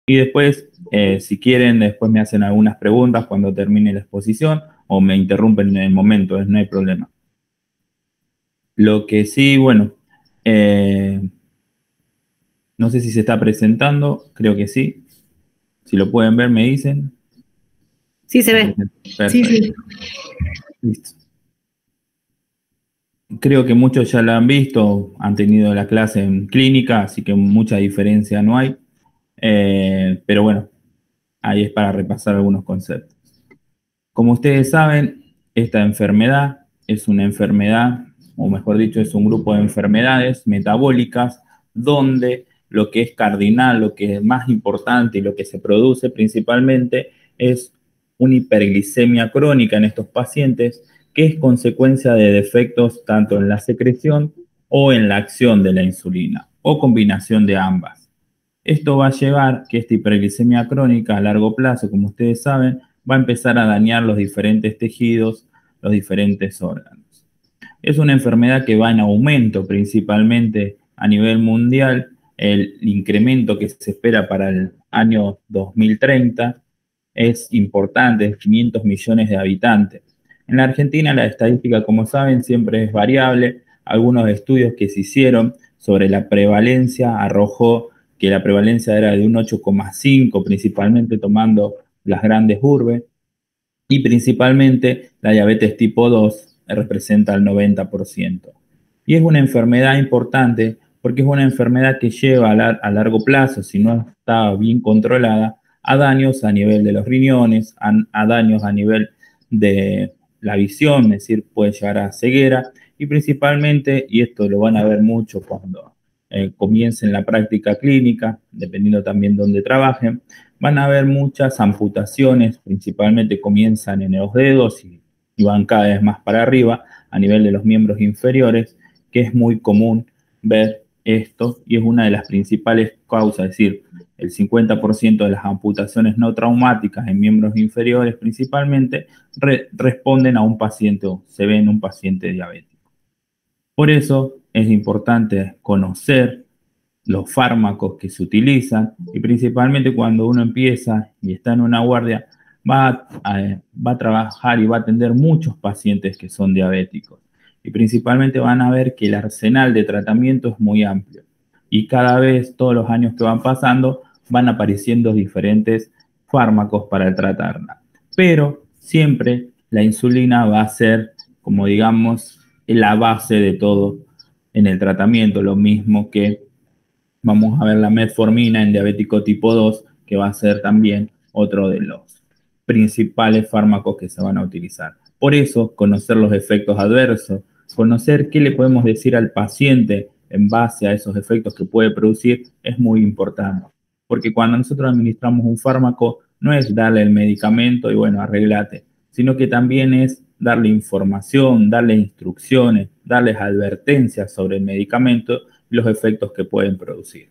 Y después, si quieren, después me hacen algunas preguntas cuando termine la exposición o me interrumpen en el momento, no hay problema. Lo que sí, bueno, no sé si se está presentando, creo que sí. Si lo pueden ver, me dicen. Sí, se ve. Sí, Perfecto. sí. Listo. Creo que muchos ya la han visto, han tenido la clase en clínica, así que mucha diferencia no hay. Pero bueno, ahí es para repasar algunos conceptos. Como ustedes saben, esta enfermedad es una enfermedad, o mejor dicho, es un grupo de enfermedades metabólicas donde lo que es cardinal, lo que es más importante y lo que se produce principalmente es una hiperglicemia crónica en estos pacientes, que es consecuencia de defectos tanto en la secreción o en la acción de la insulina, o combinación de ambas. Esto va a llevar que esta hiperglicemia crónica a largo plazo, como ustedes saben, va a empezar a dañar los diferentes tejidos, los diferentes órganos. Es una enfermedad que va en aumento principalmente a nivel mundial. El incremento que se espera para el año 2030 es importante, es 500 millones de habitantes. En la Argentina la estadística, como saben, siempre es variable. Algunos estudios que se hicieron sobre la prevalencia arrojó que la prevalencia era de un 8,5, principalmente tomando las grandes urbes, y principalmente la diabetes tipo 2 representa el 90%. Y es una enfermedad importante porque es una enfermedad que lleva a largo plazo, si no está bien controlada, a daños a nivel de los riñones, a daños a nivel de la visión, es decir, puede llegar a ceguera, y principalmente, y esto lo van a ver mucho cuando comiencen la práctica clínica, dependiendo también de dónde trabajen, van a haber muchas amputaciones, principalmente comienzan en los dedos y van cada vez más para arriba a nivel de los miembros inferiores, que es muy común ver esto y es una de las principales causas, es decir, el 50% de las amputaciones no traumáticas en miembros inferiores principalmente responden a un paciente o se ven en un paciente diabético. Por eso es importante conocer los fármacos que se utilizan y principalmente cuando uno empieza y está en una guardia, va a trabajar y va a atender muchos pacientes que son diabéticos. Y principalmente van a ver que el arsenal de tratamiento es muy amplio. Y cada vez, todos los años que van pasando, van apareciendo diferentes fármacos para tratarla. Pero siempre la insulina va a ser, como digamos, la base de todo en el tratamiento, lo mismo que vamos a ver la metformina en diabético tipo 2, que va a ser también otro de los principales fármacos que se van a utilizar. Por eso, conocer los efectos adversos, conocer qué le podemos decir al paciente en base a esos efectos que puede producir es muy importante. Porque cuando nosotros administramos un fármaco, no es darle el medicamento y bueno, arreglate, sino que también es darle información, darle instrucciones, darles advertencias sobre el medicamento y los efectos que pueden producir.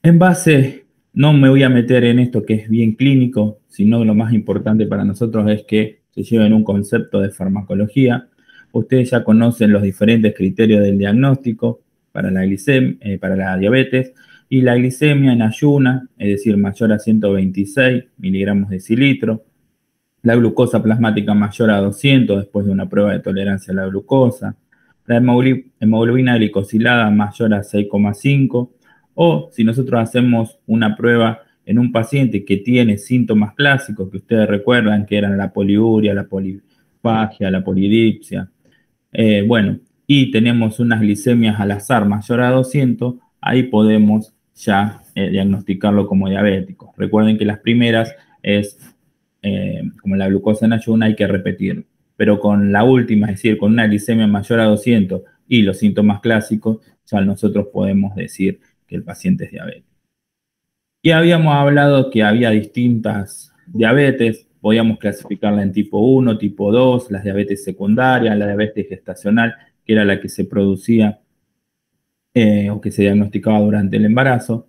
En base, no me voy a meter en esto que es bien clínico, sino lo más importante para nosotros es que se lleven un concepto de farmacología. Ustedes ya conocen los diferentes criterios del diagnóstico para la para la diabetes y la glicemia en ayuna, es decir, mayor a 126 miligramos de cilitro, la glucosa plasmática mayor a 200 después de una prueba de tolerancia a la glucosa, la hemoglobina glicosilada mayor a 6,5, o si nosotros hacemos una prueba en un paciente que tiene síntomas clásicos que ustedes recuerdan que eran la poliuria, la polifagia, la polidipsia, bueno, y tenemos unas glicemias al azar mayor a 200, ahí podemos ya diagnosticarlo como diabético. Recuerden que las primeras es como la glucosa en ayuna, hay que repetir. Pero con la última, es decir, con una glicemia mayor a 200 y los síntomas clásicos, ya nosotros podemos decir que el paciente es diabético. Y habíamos hablado que había distintas diabetes, podíamos clasificarla en tipo 1, tipo 2, las diabetes secundarias, la diabetes gestacional, que era la que se producía o que se diagnosticaba durante el embarazo,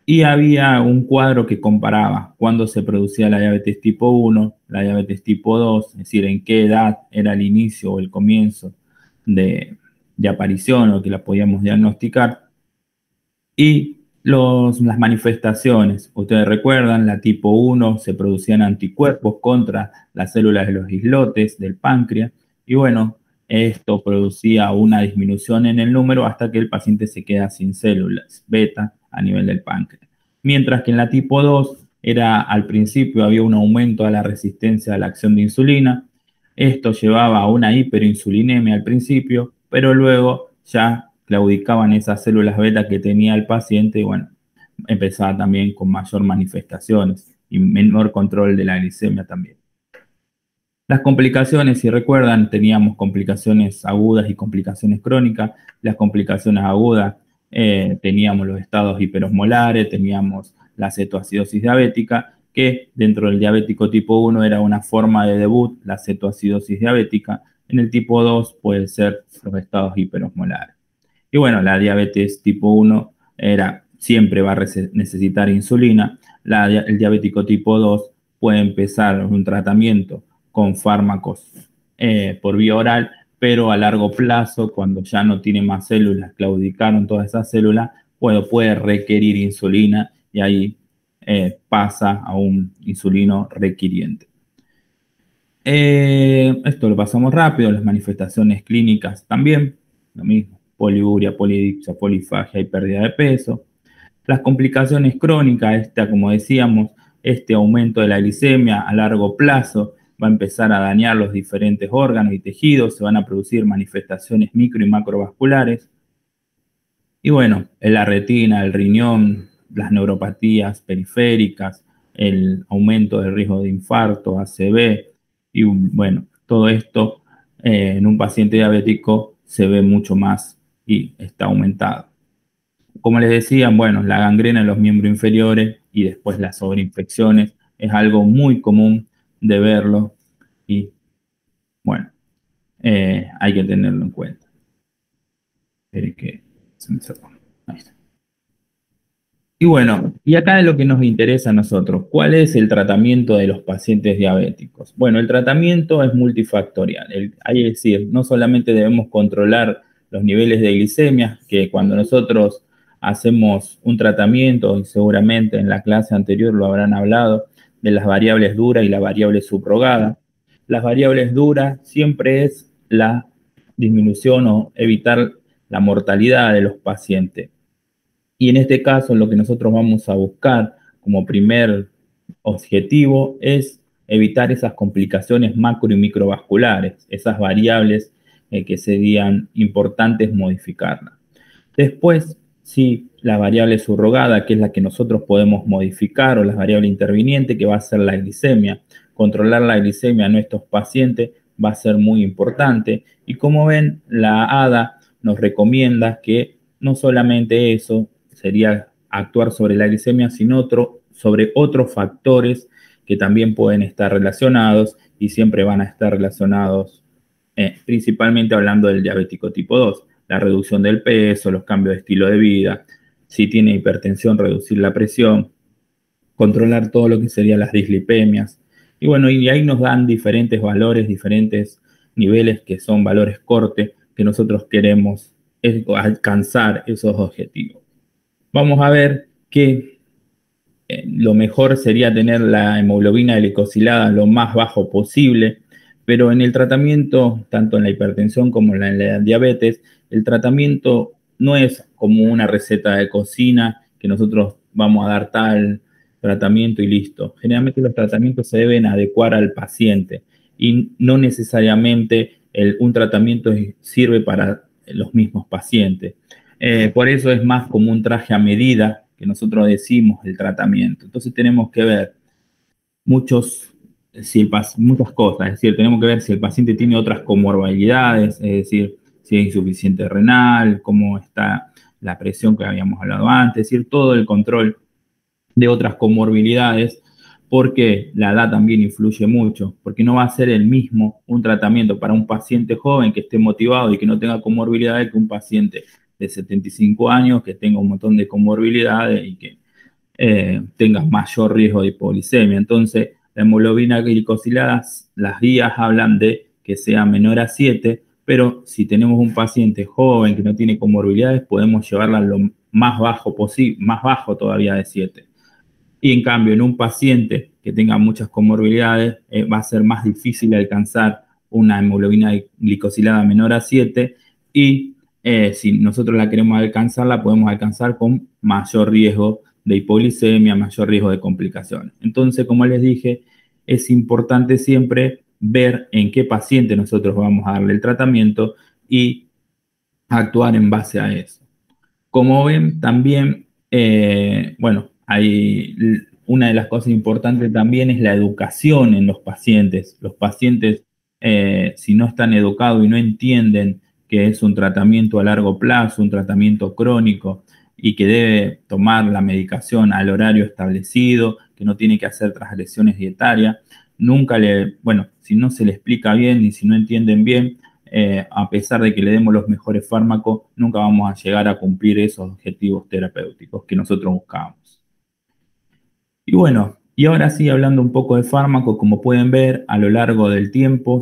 y había un cuadro que comparaba cuándo se producía la diabetes tipo 1, la diabetes tipo 2, es decir, en qué edad era el inicio o el comienzo de aparición o que la podíamos diagnosticar, y Las manifestaciones, ustedes recuerdan, la tipo 1 se producían anticuerpos contra las células de los islotes del páncreas y bueno, esto producía una disminución en el número hasta que el paciente se queda sin células beta a nivel del páncreas. Mientras que en la tipo 2 al principio había un aumento de la resistencia a la acción de insulina. Esto llevaba a una hiperinsulinemia al principio, pero luego ya claudicaban esas células beta que tenía el paciente y bueno, empezaba también con mayor manifestaciones y menor control de la glicemia también. Las complicaciones, si recuerdan, teníamos complicaciones agudas y complicaciones crónicas. Las complicaciones agudas teníamos los estados hiperosmolares, teníamos la cetoacidosis diabética, que dentro del diabético tipo 1 era una forma de debut, la cetoacidosis diabética. En el tipo 2 puede ser los estados hiperosmolares. Y bueno, la diabetes tipo 1 siempre va a necesitar insulina. El diabético tipo 2 puede empezar un tratamiento con fármacos por vía oral, pero a largo plazo, cuando ya no tiene más células, claudicaron todas esas células, puede requerir insulina y ahí pasa a un insulino requiriente. Esto lo pasamos rápido, las manifestaciones clínicas también, lo mismo, poliuria, polidipsia, polifagia y pérdida de peso. Las complicaciones crónicas, como decíamos, este aumento de la glicemia a largo plazo va a empezar a dañar los diferentes órganos y tejidos, se van a producir manifestaciones micro y macrovasculares. Y bueno, en la retina, el riñón, las neuropatías periféricas, el aumento del riesgo de infarto, ACV, y bueno, todo esto en un paciente diabético se ve mucho más y está aumentado. Como les decía, bueno, la gangrena en los miembros inferiores y después las sobreinfecciones es algo muy común de verlo y bueno, hay que tenerlo en cuenta. Espere que se me cerró. Ahí está. Y bueno, y acá es lo que nos interesa a nosotros. ¿Cuál es el tratamiento de los pacientes diabéticos? Bueno, el tratamiento es multifactorial. Hay que decir, no solamente debemos controlar los niveles de glicemia, que cuando nosotros hacemos un tratamiento, y seguramente en la clase anterior lo habrán hablado, de las variables duras y la variable subrogada. Las variables duras siempre es la disminución o evitar la mortalidad de los pacientes. Y en este caso, lo que nosotros vamos a buscar como primer objetivo es evitar esas complicaciones macro y microvasculares, esas variables que serían importantes modificarlas. Después, sí, la variable subrogada, que es la que nosotros podemos modificar, o la variable interviniente, que va a ser la glicemia. Controlar la glicemia en nuestros pacientes va a ser muy importante. Y como ven, la ADA nos recomienda que no solamente eso sería actuar sobre la glicemia, sino sobre otros factores que también pueden estar relacionados y siempre van a estar relacionados, principalmente hablando del diabético tipo 2, la reducción del peso, los cambios de estilo de vida, si tiene hipertensión, reducir la presión, controlar todo lo que serían las dislipemias. Y bueno, y ahí nos dan diferentes valores, diferentes niveles que son valores corte que nosotros queremos alcanzar esos objetivos. Vamos a ver que lo mejor sería tener la hemoglobina glicosilada lo más bajo posible, pero en el tratamiento, tanto en la hipertensión como en la diabetes, el tratamiento no es como una receta de cocina que nosotros vamos a dar tal tratamiento y listo. Generalmente los tratamientos se deben adecuar al paciente y no necesariamente un tratamiento sirve para los mismos pacientes. Por eso es más como un traje a medida que nosotros decimos el tratamiento. Entonces tenemos que ver muchas cosas, es decir, tenemos que ver si el paciente tiene otras comorbilidades, es decir, si es insuficiente renal, cómo está la presión que habíamos hablado antes, es decir, todo el control de otras comorbilidades, porque la edad también influye mucho, porque no va a ser el mismo un tratamiento para un paciente joven que esté motivado y que no tenga comorbilidades que un paciente de 75 años que tenga un montón de comorbilidades y que tenga mayor riesgo de hipoglicemia. Entonces, la hemoglobina glicosilada, las guías hablan de que sea menor a 7, pero si tenemos un paciente joven que no tiene comorbilidades, podemos llevarla lo más bajo todavía de 7. Y en cambio, en un paciente que tenga muchas comorbilidades, va a ser más difícil alcanzar una hemoglobina glicosilada menor a 7 y si nosotros la queremos alcanzar, la podemos alcanzar con mayor riesgo de hipoglicemia, mayor riesgo de complicaciones. Entonces, como les dije, es importante siempre ver en qué paciente nosotros vamos a darle el tratamiento y actuar en base a eso. Como ven, también, bueno, una de las cosas importantes también es la educación en los pacientes. Los pacientes, si no están educados y no entienden que es un tratamiento a largo plazo, un tratamiento crónico y que debe tomar la medicación al horario establecido, que no tiene que hacer transgresiones dietarias, bueno, si no se le explica bien y si no entienden bien, a pesar de que le demos los mejores fármacos, nunca vamos a llegar a cumplir esos objetivos terapéuticos que nosotros buscamos. Y bueno, y ahora sí, hablando un poco de fármacos, como pueden ver, a lo largo del tiempo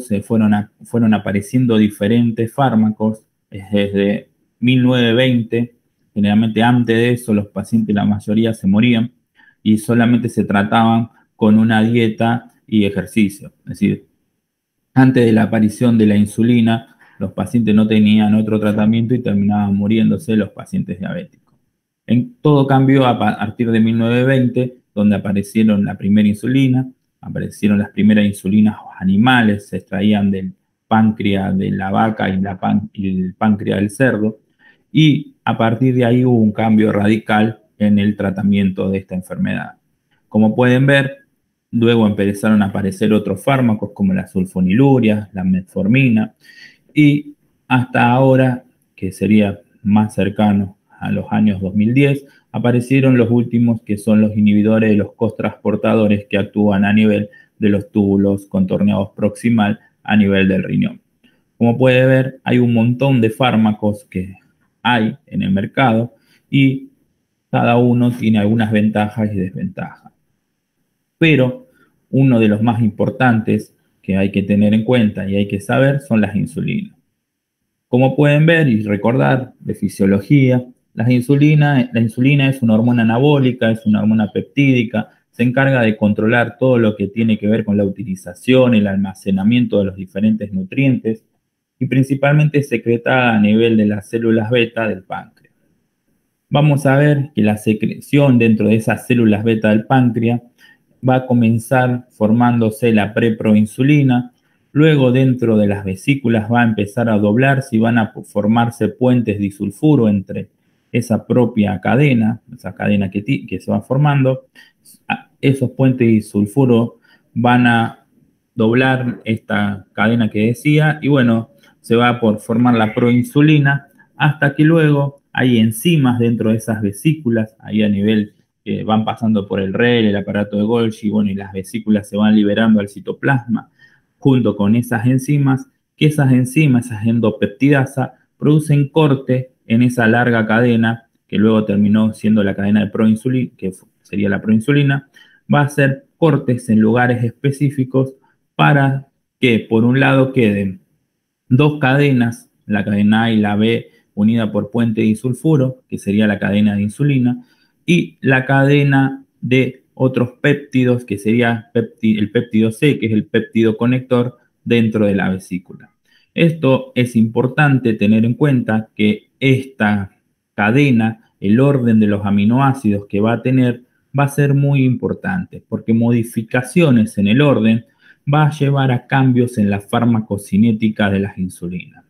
fueron apareciendo diferentes fármacos desde 1920. Generalmente antes de eso los pacientes, la mayoría se morían y solamente se trataban con una dieta y ejercicio. Es decir, antes de la aparición de la insulina, los pacientes no tenían otro tratamiento y terminaban muriéndose los pacientes diabéticos. En todo cambió a partir de 1920, donde aparecieron la primera insulina, aparecieron las primeras insulinas animales, se extraían del páncreas de la vaca y el páncreas del cerdo, y a partir de ahí hubo un cambio radical en el tratamiento de esta enfermedad. Como pueden ver, luego empezaron a aparecer otros fármacos como la sulfonilurea, la metformina, y hasta ahora, que sería más cercano a los años 2010, aparecieron los últimos que son los inhibidores de los costransportadores que actúan a nivel de los túbulos contorneados proximal a nivel del riñón. Como puede ver, hay un montón de fármacos que hay en el mercado y cada uno tiene algunas ventajas y desventajas. Pero uno de los más importantes que hay que tener en cuenta y hay que saber son las insulinas. Como pueden ver y recordar de fisiología, la insulina es una hormona anabólica, es una hormona peptídica, se encarga de controlar todo lo que tiene que ver con la utilización, el almacenamiento de los diferentes nutrientes y principalmente es secretada a nivel de las células beta del páncreas. Vamos a ver que la secreción dentro de esas células beta del páncreas va a comenzar formándose la preproinsulina, luego dentro de las vesículas va a empezar a doblarse y van a formarse puentes disulfuro entre esa propia cadena, esa cadena que se va formando. Esos puentes disulfuro van a doblar esta cadena que decía y bueno, se va a formar la proinsulina hasta que luego hay enzimas dentro de esas vesículas, ahí a nivel que van pasando por el REL, el aparato de Golgi, bueno, y las vesículas se van liberando al citoplasma junto con esas enzimas, que esas enzimas, esas endopeptidasas, producen corte en esa larga cadena que luego terminó siendo la cadena de proinsulina, que sería la proinsulina, va a hacer cortes en lugares específicos para que por un lado queden dos cadenas, la cadena A y la B unida por puente disulfuro, que sería la cadena de insulina, y la cadena de otros péptidos, que sería el péptido C, que es el péptido conector dentro de la vesícula. Esto es importante tener en cuenta que esta cadena, el orden de los aminoácidos que va a tener, va a ser muy importante, porque modificaciones en el orden va a llevar a cambios en la farmacocinética de las insulinas.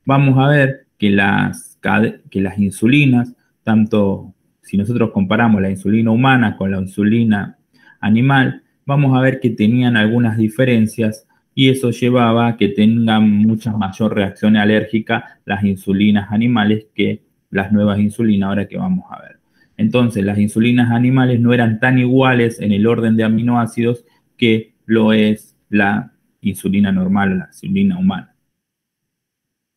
Vamos a ver que las insulinas, tanto si nosotros comparamos la insulina humana con la insulina animal, vamos a ver que tenían algunas diferencias y eso llevaba a que tengan mucha mayor reacción alérgica las insulinas animales que las nuevas insulinas ahora que vamos a ver. Entonces, las insulinas animales no eran tan iguales en el orden de aminoácidos que lo es la insulina normal o la insulina humana.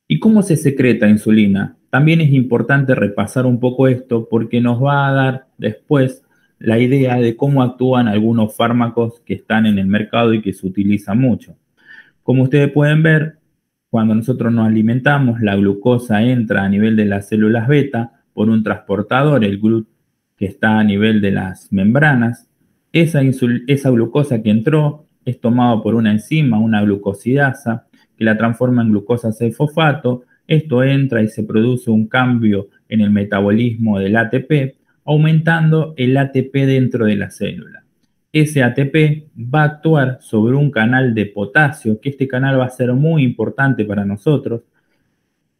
¿Y cómo se secreta insulina? También es importante repasar un poco esto porque nos va a dar después la idea de cómo actúan algunos fármacos que están en el mercado y que se utilizan mucho. Como ustedes pueden ver, cuando nosotros nos alimentamos, la glucosa entra a nivel de las células beta, por un transportador, el GLUT, que está a nivel de las membranas. Esa glucosa que entró es tomada por una enzima, una glucosidasa, que la transforma en glucosa 6-fosfato. Esto entra y se produce un cambio en el metabolismo del ATP, aumentando el ATP dentro de la célula. Ese ATP va a actuar sobre un canal de potasio, que este canal va a ser muy importante para nosotros,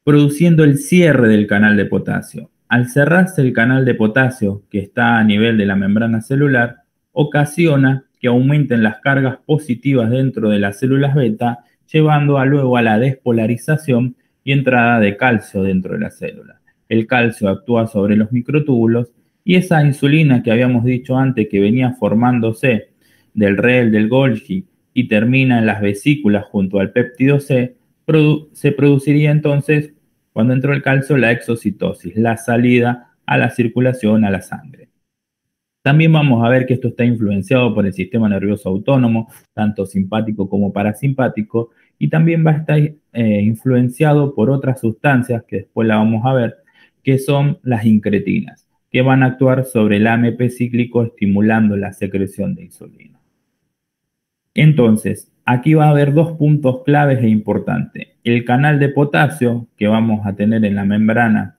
produciendo el cierre del canal de potasio. Al cerrarse el canal de potasio, que está a nivel de la membrana celular, ocasiona que aumenten las cargas positivas dentro de las células beta, llevando luego a la despolarización y entrada de calcio dentro de la célula. El calcio actúa sobre los microtúbulos y esa insulina que habíamos dicho antes que venía formándose del REL, del Golgi y termina en las vesículas junto al péptido C, se produciría entonces, cuando entró el calcio, la exocitosis, la salida a la circulación, a la sangre. También vamos a ver que esto está influenciado por el sistema nervioso autónomo, tanto simpático como parasimpático, y también va a estar influenciado por otras sustancias, que después la vamos a ver, que son las incretinas, que van a actuar sobre el AMP cíclico estimulando la secreción de insulina. Entonces, aquí va a haber dos puntos claves e importantes. El canal de potasio que vamos a tener en la membrana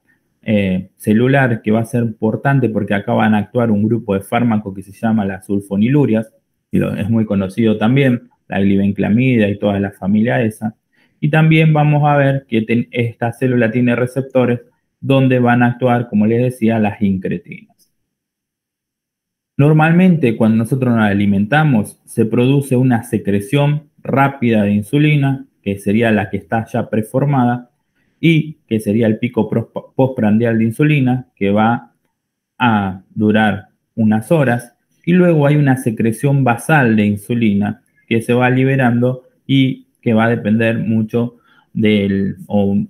celular, que va a ser importante porque acá van a actuar un grupo de fármacos que se llama las sulfonilurias, y es muy conocido también, la glibenclamida y toda la familia esa. Y también vamos a ver que esta célula tiene receptores donde van a actuar, como les decía, las incretinas. Normalmente, cuando nosotros nos alimentamos, se produce una secreción rápida de insulina, que sería la que está ya preformada, y que sería el pico postprandial de insulina, que va a durar unas horas, y luego hay una secreción basal de insulina que se va liberando y que va a depender mucho de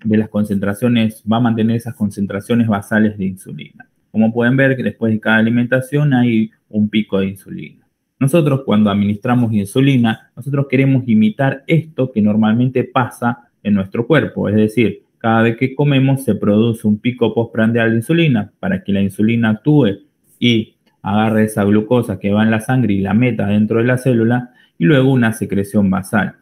las concentraciones, va a mantener esas concentraciones basales de insulina. Como pueden ver, que después de cada alimentación hay un pico de insulina. Nosotros cuando administramos insulina, nosotros queremos imitar esto que normalmente pasa en nuestro cuerpo, es decir, cada vez que comemos se produce un pico postprandial de insulina para que la insulina actúe y agarre esa glucosa que va en la sangre y la meta dentro de la célula y luego una secreción basal.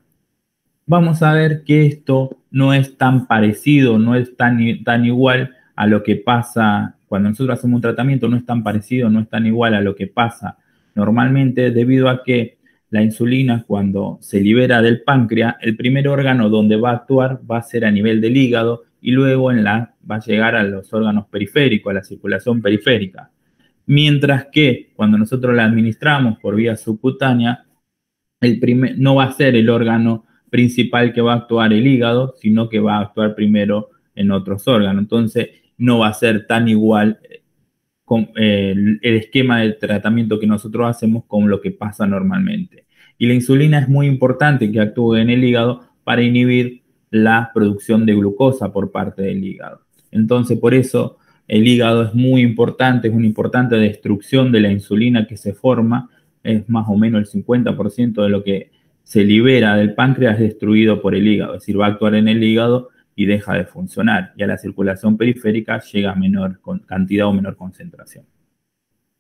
Vamos a ver que esto no es tan parecido, no es tan igual a lo que pasa cuando nosotros hacemos un tratamiento, no es tan parecido, no es tan igual a lo que pasa normalmente debido a que la insulina cuando se libera del páncreas, el primer órgano donde va a actuar va a ser a nivel del hígado y luego va a llegar a los órganos periféricos, a la circulación periférica. Mientras que cuando nosotros la administramos por vía subcutánea, no va a ser el órgano principal que va a actuar el hígado, sino que va a actuar primero en otros órganos. Entonces, no va a ser tan igual con el esquema de tratamiento que nosotros hacemos con lo que pasa normalmente. Y la insulina es muy importante que actúe en el hígado para inhibir la producción de glucosa por parte del hígado. Entonces, por eso el hígado es muy importante, es una importante destrucción de la insulina que se forma, es más o menos el 50% de lo que se libera del páncreas destruido por el hígado, es decir, va a actuar en el hígado y deja de funcionar, y a la circulación periférica llega a menor cantidad o menor concentración.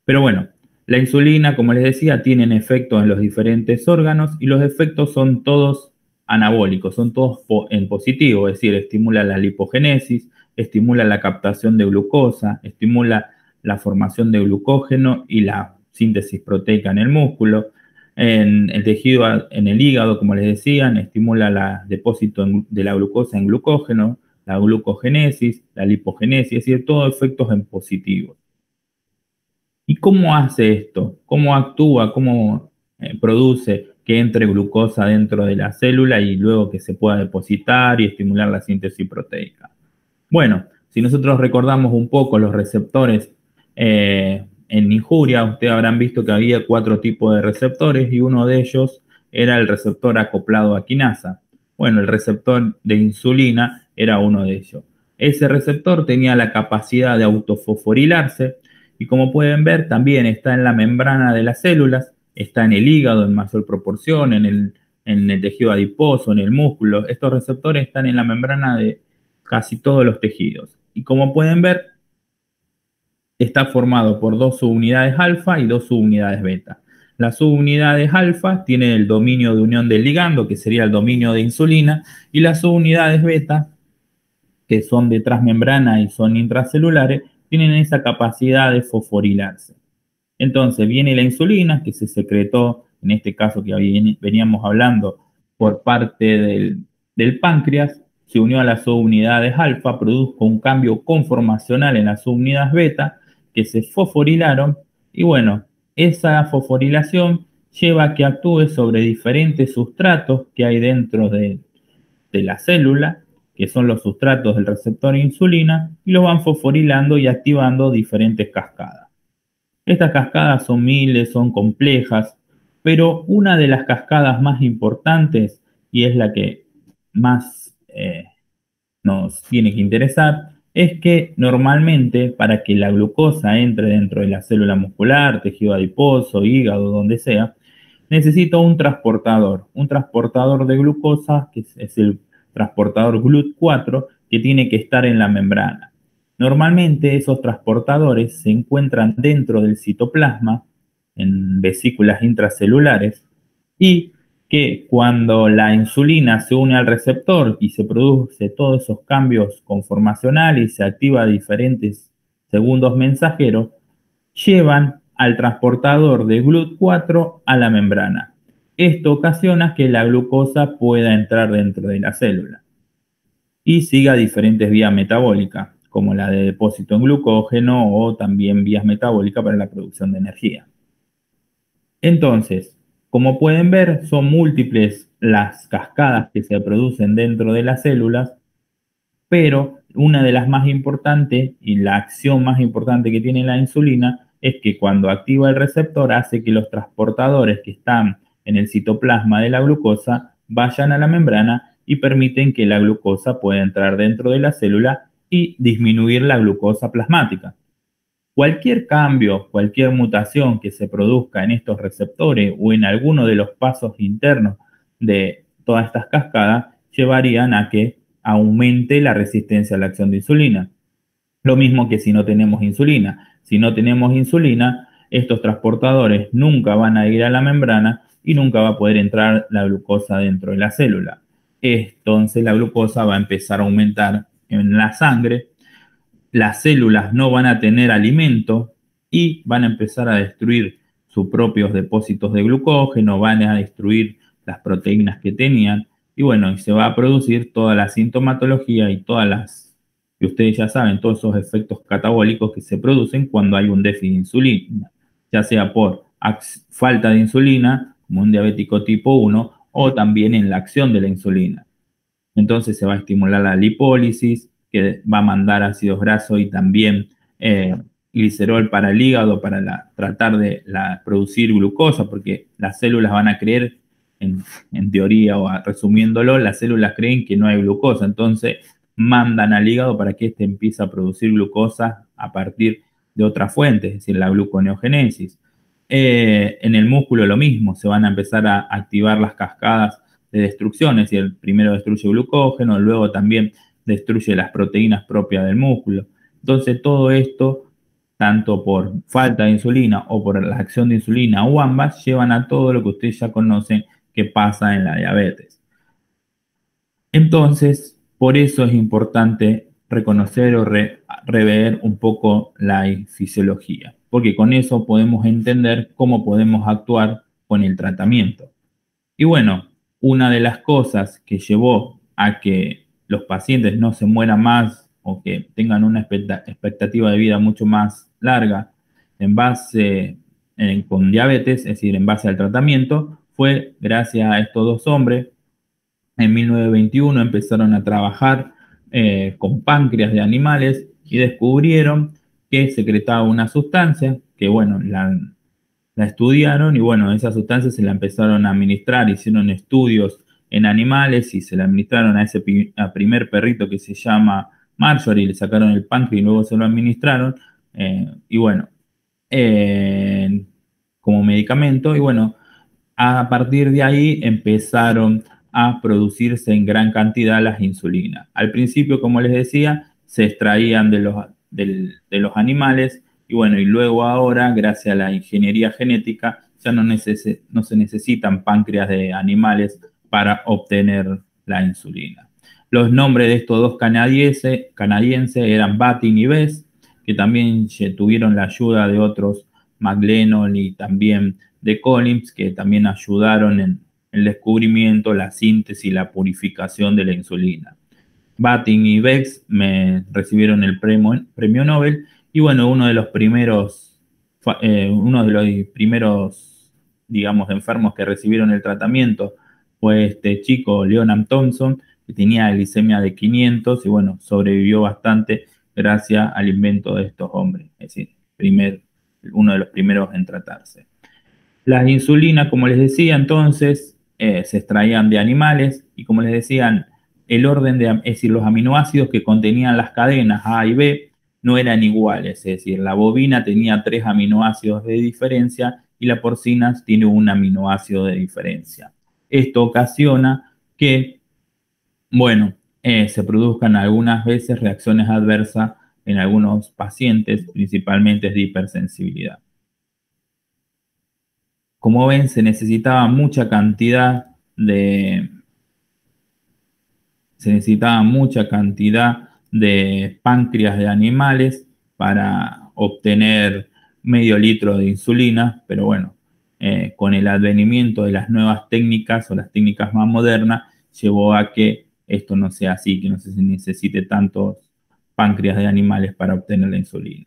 Pero bueno, la insulina, como les decía, tiene efectos en los diferentes órganos y los efectos son todos anabólicos, son todos en positivo, es decir, estimula la lipogénesis, estimula la captación de glucosa, estimula la formación de glucógeno y la síntesis proteica en el músculo. En el tejido, en el hígado, como les decían, estimula el depósito de la glucosa en glucógeno, la glucogénesis, la lipogénesis, es decir, todos efectos en positivo. ¿Y cómo hace esto? ¿Cómo actúa? ¿Cómo produce que entre glucosa dentro de la célula y luego que se pueda depositar y estimular la síntesis proteica? Bueno, si nosotros recordamos un poco los receptores en injuria, ustedes habrán visto que había 4 tipos de receptores y uno de ellos era el receptor acoplado a quinasa. Bueno, el receptor de insulina era uno de ellos. Ese receptor tenía la capacidad de autofosforilarse y como pueden ver también está en la membrana de las células, está en el hígado en mayor proporción, en el tejido adiposo, en el músculo. Estos receptores están en la membrana de casi todos los tejidos. Y como pueden ver, está formado por dos subunidades alfa y dos subunidades beta. Las subunidades alfa tienen el dominio de unión del ligando, que sería el dominio de insulina, y las subunidades beta, que son de transmembrana y son intracelulares, tienen esa capacidad de fosforilarse. Entonces viene la insulina, que se secretó, en este caso que veníamos hablando, por parte del páncreas, se unió a las subunidades alfa, produjo un cambio conformacional en las subunidades beta, que se fosforilaron, y bueno, esa fosforilación lleva a que actúe sobre diferentes sustratos que hay dentro de la célula, que son los sustratos del receptor de insulina, y lo van fosforilando y activando diferentes cascadas. Estas cascadas son miles, son complejas, pero una de las cascadas más importantes, y es la que más nos tiene que interesar, es que normalmente para que la glucosa entre dentro de la célula muscular, tejido adiposo, hígado, donde sea, necesita un transportador de glucosa, que es el transportador GLUT4, que tiene que estar en la membrana. Normalmente esos transportadores se encuentran dentro del citoplasma, en vesículas intracelulares, y que cuando la insulina se une al receptor y se produce todos esos cambios conformacionales y se activa diferentes segundos mensajeros, llevan al transportador de GLUT4 a la membrana. Esto ocasiona que la glucosa pueda entrar dentro de la célula y siga diferentes vías metabólicas, como la de depósito en glucógeno o también vías metabólicas para la producción de energía. Entonces, como pueden ver, son múltiples las cascadas que se producen dentro de las células, pero una de las más importantes y la acción más importante que tiene la insulina es que cuando activa el receptor hace que los transportadores que están en el citoplasma de la glucosa vayan a la membrana y permiten que la glucosa pueda entrar dentro de la célula y disminuir la glucosa plasmática. Cualquier cambio, cualquier mutación que se produzca en estos receptores o en alguno de los pasos internos de todas estas cascadas llevarían a que aumente la resistencia a la acción de insulina. Lo mismo que si no tenemos insulina. Si no tenemos insulina, estos transportadores nunca van a ir a la membrana y nunca va a poder entrar la glucosa dentro de la célula. Entonces la glucosa va a empezar a aumentar en la sangre, las células no van a tener alimento y van a empezar a destruir sus propios depósitos de glucógeno, van a destruir las proteínas que tenían y bueno, y se va a producir toda la sintomatología y todas las, que ustedes ya saben, todos esos efectos catabólicos que se producen cuando hay un déficit de insulina, ya sea por falta de insulina, como un diabético tipo 1, o también en la acción de la insulina. Entonces se va a estimular la lipólisis, que va a mandar ácidos grasos y también glicerol para el hígado para tratar de producir glucosa, porque las células van a creer, en teoría o resumiéndolo, las células creen que no hay glucosa, entonces mandan al hígado para que éste empiece a producir glucosa a partir de otra fuente, es decir, la gluconeogénesis. En el músculo lo mismo, se van a empezar a activar las cascadas de destrucción, es decir, primero destruye glucógeno, luego también destruye las proteínas propias del músculo. Entonces todo esto, tanto por falta de insulina o por la acción de insulina o ambas, llevan a todo lo que ustedes ya conocen que pasa en la diabetes. Entonces, por eso es importante reconocer o rever un poco la fisiología, porque con eso podemos entender cómo podemos actuar con el tratamiento. Y bueno, una de las cosas que llevó a que los pacientes no se mueran más o que tengan una expectativa de vida mucho más larga en base con diabetes, es decir, en base al tratamiento, fue gracias a estos dos hombres. En 1921 empezaron a trabajar con páncreas de animales y descubrieron que secretaba una sustancia que, bueno, la estudiaron y bueno, esa sustancia se la empezaron a administrar, hicieron estudios en animales y se la administraron a ese primer perrito que se llama Marjorie, le sacaron el páncreas y luego se lo administraron y bueno, como medicamento y bueno, a partir de ahí empezaron a producirse en gran cantidad las insulinas. Al principio, como les decía, se extraían de los animales Y bueno, y luego ahora, gracias a la ingeniería genética, ya no se necesitan páncreas de animales para obtener la insulina. Los nombres de estos dos canadienses eran Batin y Bess, que también tuvieron la ayuda de otros, McLennan y también de Collins, que también ayudaron en el descubrimiento, la síntesis y la purificación de la insulina. Batin y Bess recibieron el premio Nobel y bueno, uno de los primeros, digamos, enfermos que recibieron el tratamiento fue este chico, Leonard Thompson, que tenía glicemia de 500 y bueno, sobrevivió bastante gracias al invento de estos hombres, es decir, uno de los primeros en tratarse. Las insulinas, como les decía, entonces, se extraían de animales y como les decían, el orden es decir, los aminoácidos que contenían las cadenas A y B no eran iguales, es decir, la bovina tenía 3 aminoácidos de diferencia y la porcina tiene un aminoácido de diferencia. Esto ocasiona que, bueno, se produzcan algunas veces reacciones adversas en algunos pacientes, principalmente de hipersensibilidad. Como ven, se necesitaba mucha cantidad de páncreas de animales para obtener medio litro de insulina, pero bueno, con el advenimiento de las nuevas técnicas o las técnicas más modernas, llevó a que esto no sea así, que no se necesite tantos páncreas de animales para obtener la insulina.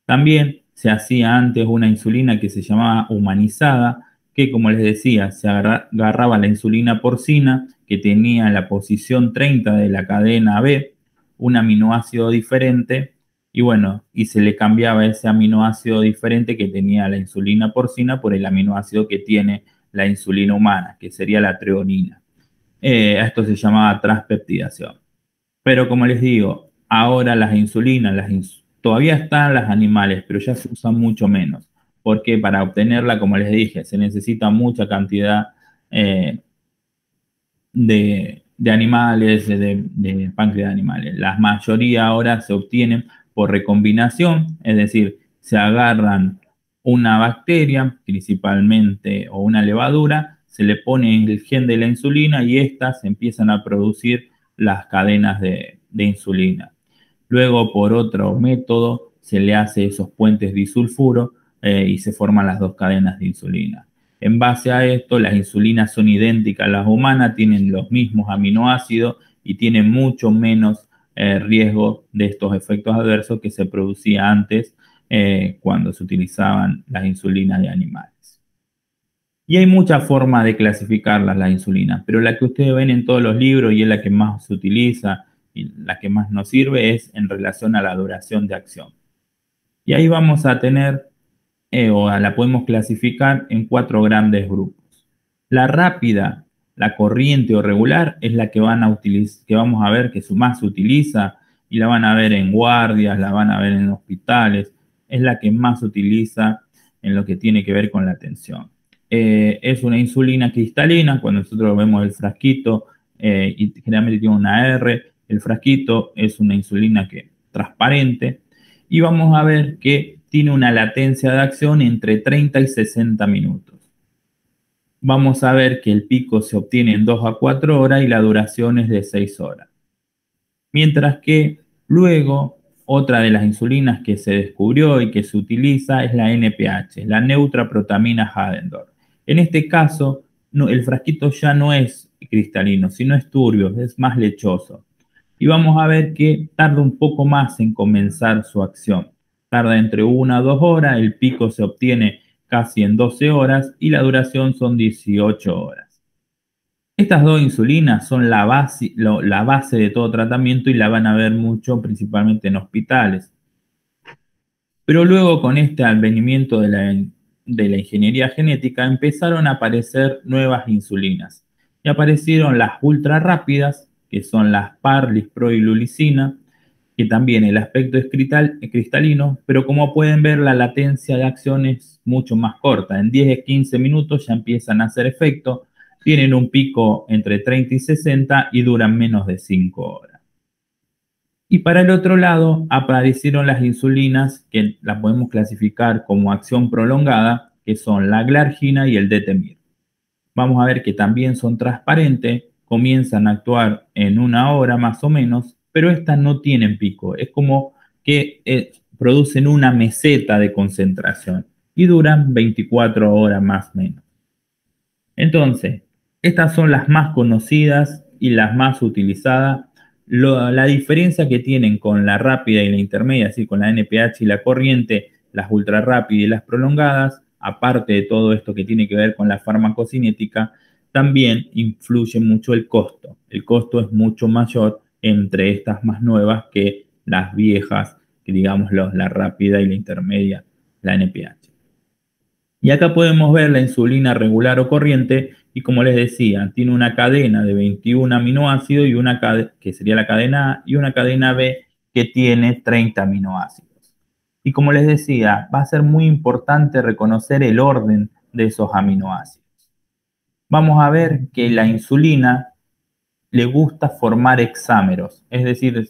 También se hacía antes una insulina que se llamaba humanizada, que como les decía, se agarraba la insulina porcina, que tenía en la posición 30 de la cadena B un aminoácido diferente, y bueno, y se le cambiaba ese aminoácido diferente que tenía la insulina porcina por el aminoácido que tiene la insulina humana, que sería la treonina. A esto se llamaba transpeptidación. Pero como les digo, ahora las insulinas, todavía están las animales, pero ya se usan mucho menos. Porque para obtenerla, como les dije, se necesita mucha cantidad de animales, de páncreas de animales. La mayoría ahora se obtienen por recombinación, es decir, se agarran una bacteria, principalmente, o una levadura, se le pone el gen de la insulina y estas empiezan a producir las cadenas de insulina. Luego, por otro método, se le hace esos puentes disulfuro y se forman las dos cadenas de insulina. En base a esto, las insulinas son idénticas a las humanas, tienen los mismos aminoácidos y tienen mucho menos riesgo de estos efectos adversos que se producía antes cuando se utilizaban las insulinas de animales. Y hay muchas formas de clasificarlas, las insulinas, pero la que ustedes ven en todos los libros y es la que más se utiliza y la que más nos sirve es en relación a la duración de acción. Y ahí vamos a tener, o la podemos clasificar en 4 grandes grupos. La rápida, la corriente o regular es la que vamos a ver que más se utiliza y la van a ver en guardias, la van a ver en hospitales, es la que más se utiliza en lo que tiene que ver con la atención. Es una insulina cristalina, cuando nosotros vemos el frasquito y generalmente tiene una R, el frasquito es una insulina transparente y vamos a ver que tiene una latencia de acción entre 30 y 60 minutos. Vamos a ver que el pico se obtiene en 2 a 4 horas y la duración es de 6 horas. Mientras que luego otra de las insulinas que se descubrió y que se utiliza es la NPH, la neutraprotamina Hadendorf. En este caso, el frasquito ya no es cristalino, sino es turbio, es más lechoso. Y vamos a ver que tarda un poco más en comenzar su acción. Tarda entre 1 a 2 horas, el pico se obtiene casi en 12 horas y la duración son 18 horas. Estas dos insulinas son la base de todo tratamiento y la van a ver mucho principalmente en hospitales. Pero luego con este advenimiento de la ingeniería genética empezaron a aparecer nuevas insulinas. Y aparecieron las ultra rápidas, que son las PAR, Lispro y Lulicina, que también el aspecto es cristalino, pero como pueden ver la latencia de acción es mucho más corta. En 10 a 15 minutos ya empiezan a hacer efecto, tienen un pico entre 30 y 60 y duran menos de 5 horas. Y para el otro lado aparecieron las insulinas que las podemos clasificar como acción prolongada, que son la glargina y el detemir. Vamos a ver que también son transparentes, comienzan a actuar en 1 hora más o menos, pero estas no tienen pico. Es como que producen una meseta de concentración y duran 24 horas más o menos. Entonces, estas son las más conocidas y las más utilizadas. La diferencia que tienen con la rápida y la intermedia, así con la NPH y la corriente, las ultra rápidas y las prolongadas, aparte de todo esto que tiene que ver con la farmacocinética, también influye mucho el costo. El costo es mucho mayor entre estas más nuevas que las viejas, que digamos la rápida y la intermedia, la NPH. Y acá podemos ver la insulina regular o corriente y como les decía, tiene una cadena de 21 aminoácidos y una que sería la cadena A y una cadena B que tiene 30 aminoácidos. Y como les decía, va a ser muy importante reconocer el orden de esos aminoácidos. Vamos a ver que la insulina le gusta formar hexámeros, es decir,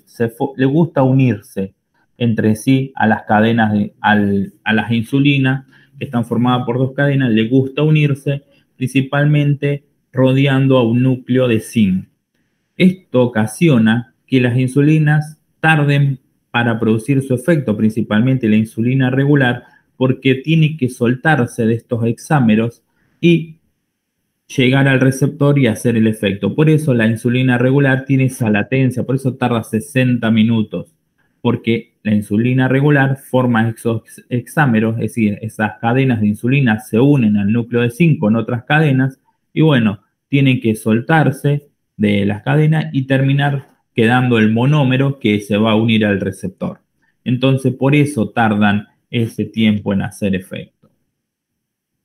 le gusta unirse entre sí a las cadenas, a las insulinas que están formadas por dos cadenas, le gusta unirse principalmente rodeando a un núcleo de zinc. Esto ocasiona que las insulinas tarden para producir su efecto, principalmente la insulina regular, porque tiene que soltarse de estos hexámeros y llegar al receptor y hacer el efecto. Por eso la insulina regular tiene esa latencia, por eso tarda 60 minutos, porque la insulina regular forma esos hexámeros, es decir, esas cadenas de insulina se unen al núcleo de zinc con otras cadenas y bueno, tienen que soltarse de las cadenas y terminar quedando el monómero que se va a unir al receptor. Entonces, por eso tardan ese tiempo en hacer efecto.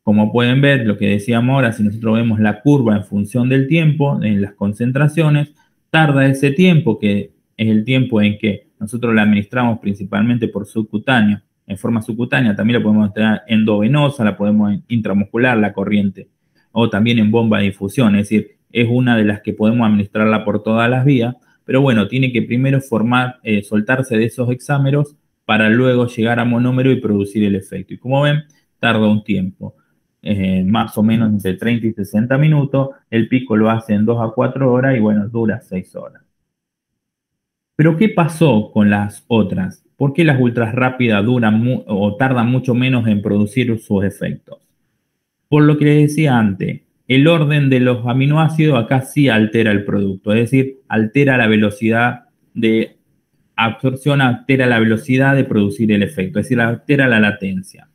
Como pueden ver, lo que decíamos ahora, si nosotros vemos la curva en función del tiempo, en las concentraciones, tarda ese tiempo, que es el tiempo en que nosotros la administramos principalmente por subcutáneo, en forma subcutánea, también la podemos tener endovenosa, la podemos intramuscular, la corriente, o también en bomba de difusión, es decir, es una de las que podemos administrarla por todas las vías, pero bueno, tiene que primero soltarse de esos hexámeros para luego llegar a monómero y producir el efecto. Y como ven, tarda un tiempo. Más o menos entre 30 y 60 minutos, el pico lo hace en 2 a 4 horas y bueno, dura 6 horas. Pero ¿qué pasó con las otras? ¿Por qué las ultras rápidas duran o tardan mucho menos en producir sus efectos? Por lo que les decía antes, el orden de los aminoácidos acá sí altera el producto, es decir, altera la velocidad de absorción, altera la velocidad de producir el efecto, es decir, altera la latencia.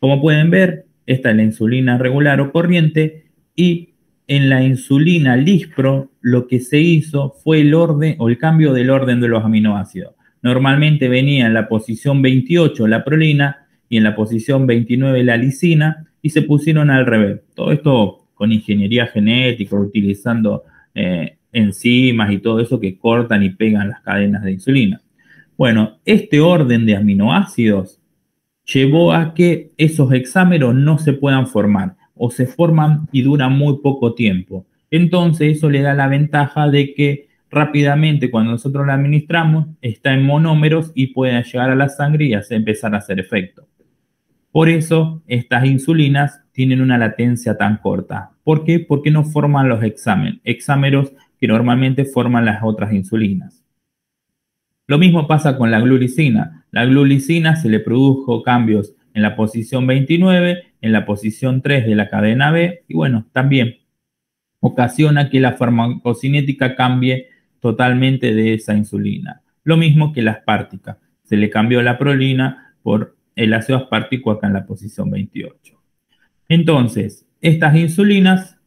Como pueden ver, esta es la insulina regular o corriente y en la insulina Lispro lo que se hizo fue el orden o el cambio del orden de los aminoácidos. Normalmente venía en la posición 28 la prolina y en la posición 29 la lisina y se pusieron al revés. Todo esto con ingeniería genética, utilizando enzimas y todo eso que cortan y pegan las cadenas de insulina. Bueno, este orden de aminoácidos llevó a que esos hexámeros no se puedan formar o se forman y duran muy poco tiempo. Entonces eso le da la ventaja de que rápidamente cuando nosotros la administramos está en monómeros y puede llegar a la sangre y empezar a hacer efecto. Por eso estas insulinas tienen una latencia tan corta. ¿Por qué? Porque no forman los hexámeros que normalmente forman las otras insulinas. Lo mismo pasa con la glulicina. La glulicina se le produjo cambios en la posición 29, en la posición 3 de la cadena B y bueno, también ocasiona que la farmacocinética cambie totalmente de esa insulina. Lo mismo que la aspartica. Se le cambió la prolina por el ácido aspartico acá en la posición 28. Entonces, estas insulinas,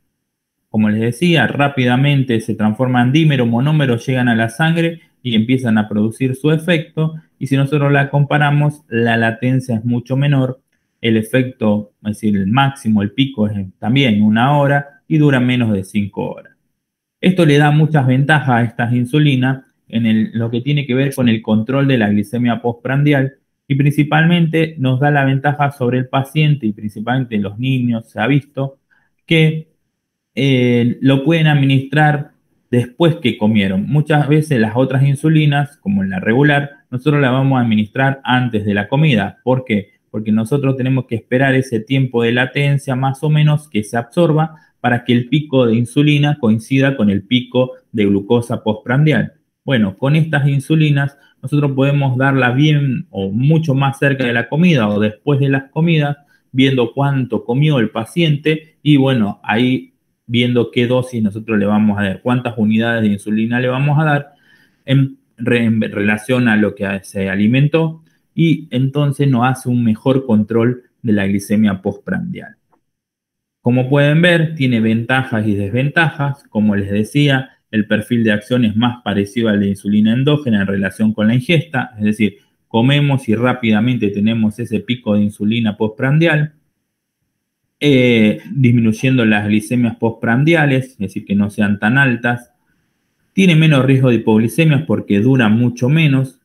como les decía, rápidamente se transforman en dímero, monómero, llegan a la sangre y empiezan a producir su efecto. Y si nosotros la comparamos, la latencia es mucho menor. El efecto, es decir, el máximo, el pico es también 1 hora y dura menos de 5 horas. Esto le da muchas ventajas a estas insulinas en lo que tiene que ver con el control de la glicemia postprandial y principalmente nos da la ventaja sobre el paciente y principalmente los niños, se ha visto que lo pueden administrar después que comieron. Muchas veces las otras insulinas, como la regular, nosotros la vamos a administrar antes de la comida. ¿Por qué? Porque nosotros tenemos que esperar ese tiempo de latencia más o menos que se absorba para que el pico de insulina coincida con el pico de glucosa postprandial. Bueno, con estas insulinas nosotros podemos darla bien o mucho más cerca de la comida o después de las comidas, viendo cuánto comió el paciente y bueno, ahí viendo qué dosis nosotros le vamos a dar, cuántas unidades de insulina le vamos a dar en relación a lo que se alimentó y entonces nos hace un mejor control de la glicemia postprandial. Como pueden ver, tiene ventajas y desventajas. Como les decía, el perfil de acción es más parecido al de insulina endógena en relación con la ingesta, es decir, comemos y rápidamente tenemos ese pico de insulina postprandial, disminuyendo las glicemias postprandiales, es decir, que no sean tan altas. Tiene menos riesgo de hipoglicemias porque dura mucho menos.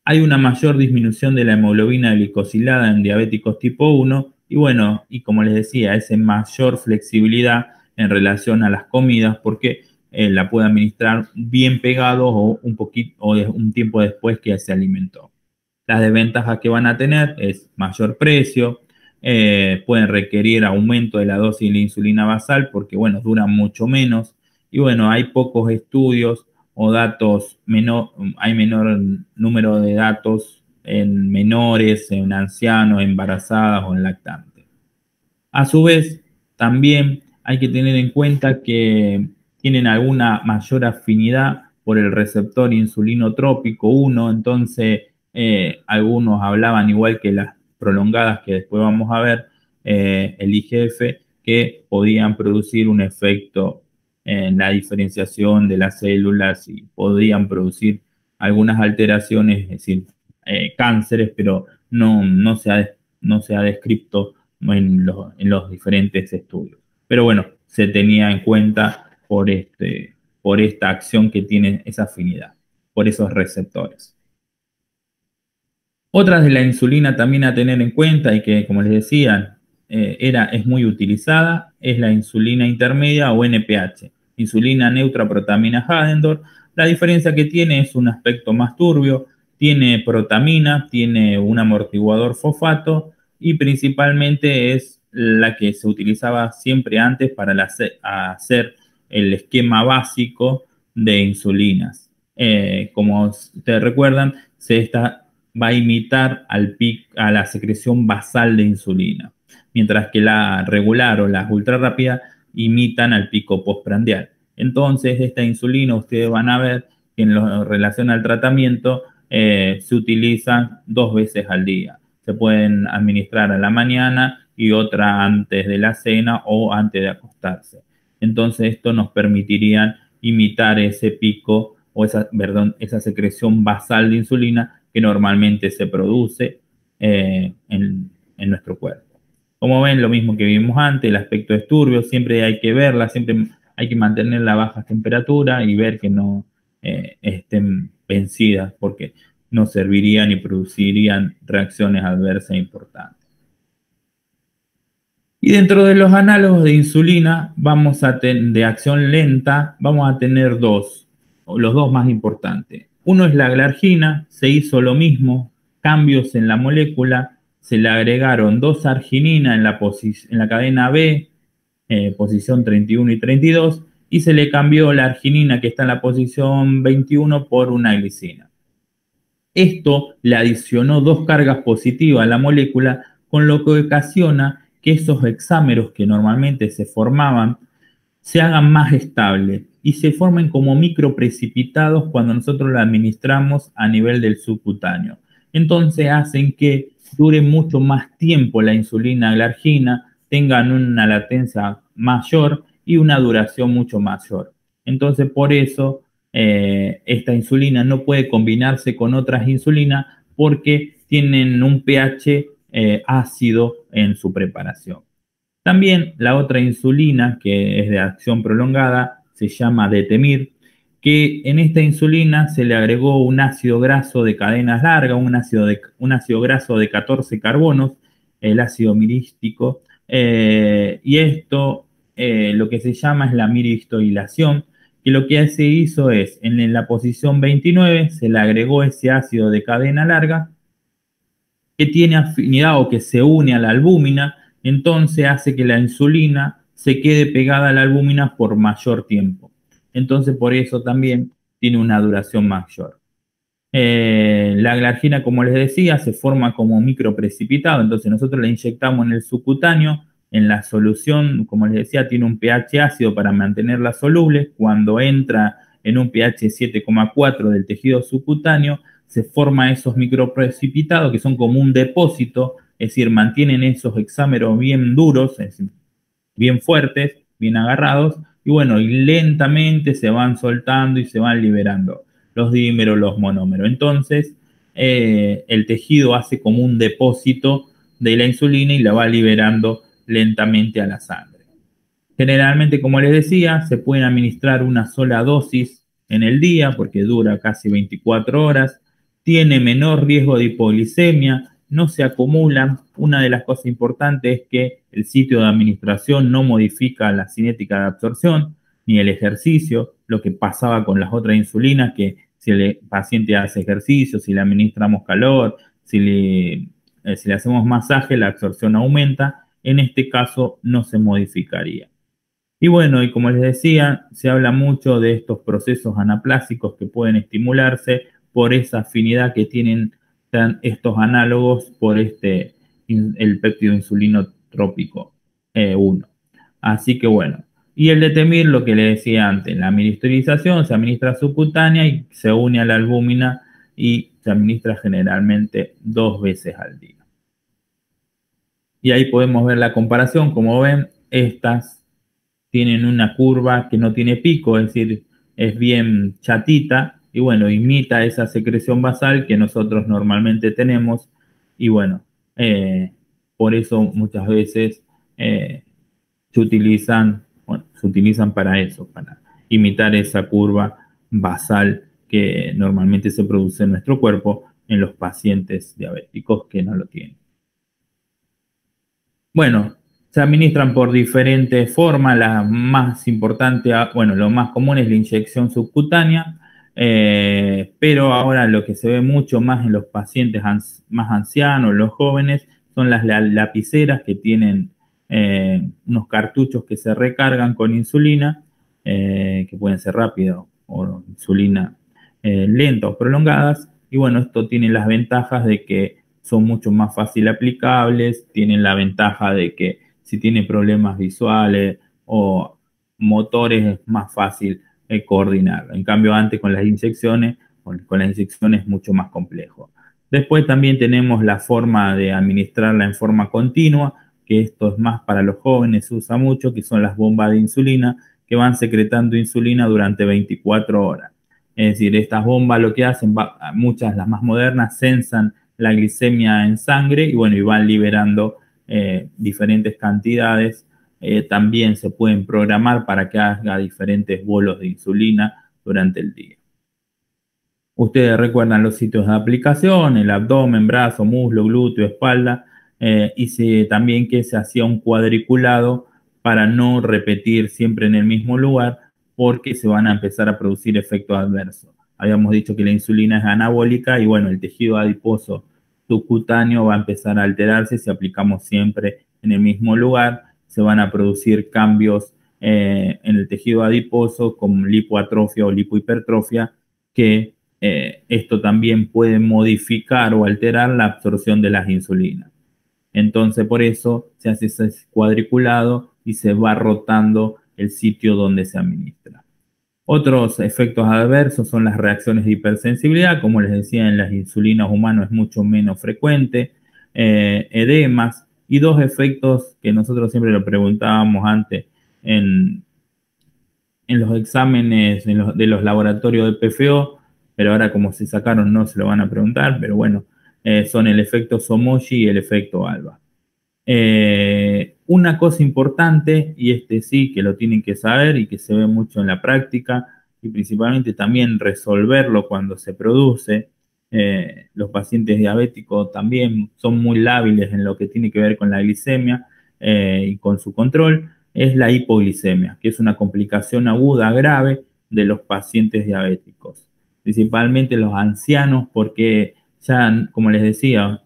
Hay una mayor disminución de la hemoglobina glicosilada en diabéticos tipo 1 y bueno, y como les decía, es mayor flexibilidad en relación a las comidas porque la puede administrar bien pegado o un poquito o un tiempo después que se alimentó. Las desventajas que van a tener es mayor precio, pueden requerir aumento de la dosis de la insulina basal porque bueno, duran mucho menos y bueno, hay pocos estudios o datos, hay menor número de datos en menores, en ancianos, embarazadas o en lactantes. A su vez, también hay que tener en cuenta que tienen alguna mayor afinidad por el receptor insulinotrópico 1, entonces algunos hablaban igual que las prolongadas que después vamos a ver, el IGF, que podían producir un efecto en la diferenciación de las células y podían producir algunas alteraciones, es decir, cánceres, pero no se ha descrito en los diferentes estudios. Pero bueno, se tenía en cuenta por esta acción que tiene esa afinidad, por esos receptores. Otras de la insulina también a tener en cuenta y que, como les decía, es muy utilizada, es la insulina intermedia o NPH, insulina neutra protamina Hadendorf. La diferencia que tiene es un aspecto más turbio, tiene protamina, tiene un amortiguador fosfato y principalmente es la que se utilizaba siempre antes para hacer el esquema básico de insulinas. Como ustedes recuerdan, va a imitar a la secreción basal de insulina, mientras que la regular o las ultra rápidas imitan al pico postprandial. Entonces, esta insulina ustedes van a ver que en relación al tratamiento se utilizan 2 veces al día. Se pueden administrar a la mañana y otra antes de la cena o antes de acostarse. Entonces, esto nos permitiría imitar ese pico o esa secreción basal de insulina que normalmente se produce en nuestro cuerpo. Como ven, lo mismo que vimos antes, el aspecto es turbio, siempre hay que verla, siempre hay que mantenerla a baja temperatura y ver que no estén vencidas porque no servirían y producirían reacciones adversas importantes. Y dentro de los análogos de insulina de acción lenta, vamos a tener los dos más importantes. Uno es la glargina, se hizo lo mismo, cambios en la molécula, se le agregaron 2 argininas en la cadena B, posición 31 y 32, y se le cambió la arginina que está en la posición 21 por una glicina. Esto le adicionó 2 cargas positivas a la molécula, con lo que ocasiona que esos hexámeros que normalmente se formaban se hagan más estables y se formen como microprecipitados cuando nosotros la administramos a nivel del subcutáneo. Entonces hacen que dure mucho más tiempo la insulina glargina, tengan una latencia mayor y una duración mucho mayor. Entonces por eso esta insulina no puede combinarse con otras insulinas porque tienen un pH ácido en su preparación. También la otra insulina, que es de acción prolongada, se llama Detemir, que en esta insulina se le agregó un ácido graso de cadenas largas, un ácido graso de 14 carbonos, el ácido mirístico, y esto lo que se llama es la miristoilación, que lo que se hizo es, en la posición 29, se le agregó ese ácido de cadena larga que tiene afinidad o que se une a la albúmina, entonces hace que la insulina se quede pegada a la albúmina por mayor tiempo. Entonces, por eso también tiene una duración mayor. La glargina, como les decía, se forma como microprecipitado, entonces nosotros la inyectamos en el subcutáneo, en la solución, como les decía, tiene un pH ácido para mantenerla soluble. Cuando entra en un pH 7,4 del tejido subcutáneo, se forma esos microprecipitados que son como un depósito, es decir, mantienen esos hexámeros bien duros, es decir, bien fuertes, bien agarrados, y bueno, y lentamente se van soltando y se van liberando los dímeros, los monómeros. Entonces, el tejido hace como un depósito de la insulina y la va liberando lentamente a la sangre. Generalmente, como les decía, se pueden administrar una sola dosis en el día porque dura casi 24 horas, tiene menor riesgo de hipoglicemia, no se acumulan. Una de las cosas importantes es que el sitio de administración no modifica la cinética de absorción ni el ejercicio, lo que pasaba con las otras insulinas, que si el paciente hace ejercicio, si le administramos calor, si le hacemos masaje, la absorción aumenta. En este caso no se modificaría. Y bueno, y como les decía, se habla mucho de estos procesos anaplásicos que pueden estimularse por esa afinidad que tienen estos análogos por el péptido insulinotrópico 1. Así que bueno, y el detemir, lo que les decía antes, la ministerización se administra subcutánea y se une a la albúmina y se administra generalmente 2 veces al día. Y ahí podemos ver la comparación. Como ven, estas tienen una curva que no tiene pico, es decir, es bien chatita y bueno, imita esa secreción basal que nosotros normalmente tenemos y bueno, por eso muchas veces se utilizan para eso, para imitar esa curva basal que normalmente se produce en nuestro cuerpo en los pacientes diabéticos que no lo tienen. Bueno, se administran por diferentes formas. La más importante, bueno, lo más común es la inyección subcutánea, pero ahora lo que se ve mucho más en los pacientes más ancianos, los jóvenes, son las lapiceras que tienen unos cartuchos que se recargan con insulina, que pueden ser rápidos o insulina lenta o prolongadas. Y bueno, esto tiene las ventajas de que son mucho más fácil aplicables, tienen la ventaja de que si tienen problemas visuales o motores es más fácil coordinarlo. En cambio, antes con las inyecciones es mucho más complejo. Después también tenemos la forma de administrarla en forma continua, que esto es más para los jóvenes, se usa mucho, que son las bombas de insulina, que van secretando insulina durante 24 horas. Es decir, estas bombas lo que hacen, muchas, las más modernas, sensan la glicemia en sangre y bueno, y van liberando diferentes cantidades. También se pueden programar para que haga diferentes bolos de insulina durante el día. Ustedes recuerdan los sitios de aplicación, el abdomen, brazo, muslo, glúteo, espalda, y también que se hacía un cuadriculado para no repetir siempre en el mismo lugar porque se van a empezar a producir efectos adversos. Habíamos dicho que la insulina es anabólica y bueno, el tejido adiposo subcutáneo va a empezar a alterarse si aplicamos siempre en el mismo lugar. Se van a producir cambios en el tejido adiposo como lipoatrofia o lipohipertrofia que esto también puede modificar o alterar la absorción de las insulinas. Entonces, por eso se hace ese cuadriculado y se va rotando el sitio donde se administra. Otros efectos adversos son las reacciones de hipersensibilidad. Como les decía, en las insulinas humanas es mucho menos frecuente. Edemas y 2 efectos que nosotros siempre lo preguntábamos antes en los exámenes de los laboratorios de PFO, pero ahora como se sacaron no se lo van a preguntar, pero bueno, son el efecto Somogy y el efecto ALBA. Una cosa importante, y sí que lo tienen que saber y que se ve mucho en la práctica, y principalmente también resolverlo cuando se produce, los pacientes diabéticos también son muy lábiles en lo que tiene que ver con la glicemia y con su control, es la hipoglicemia, que es una complicación aguda grave de los pacientes diabéticos, principalmente los ancianos, porque ya, como les decía,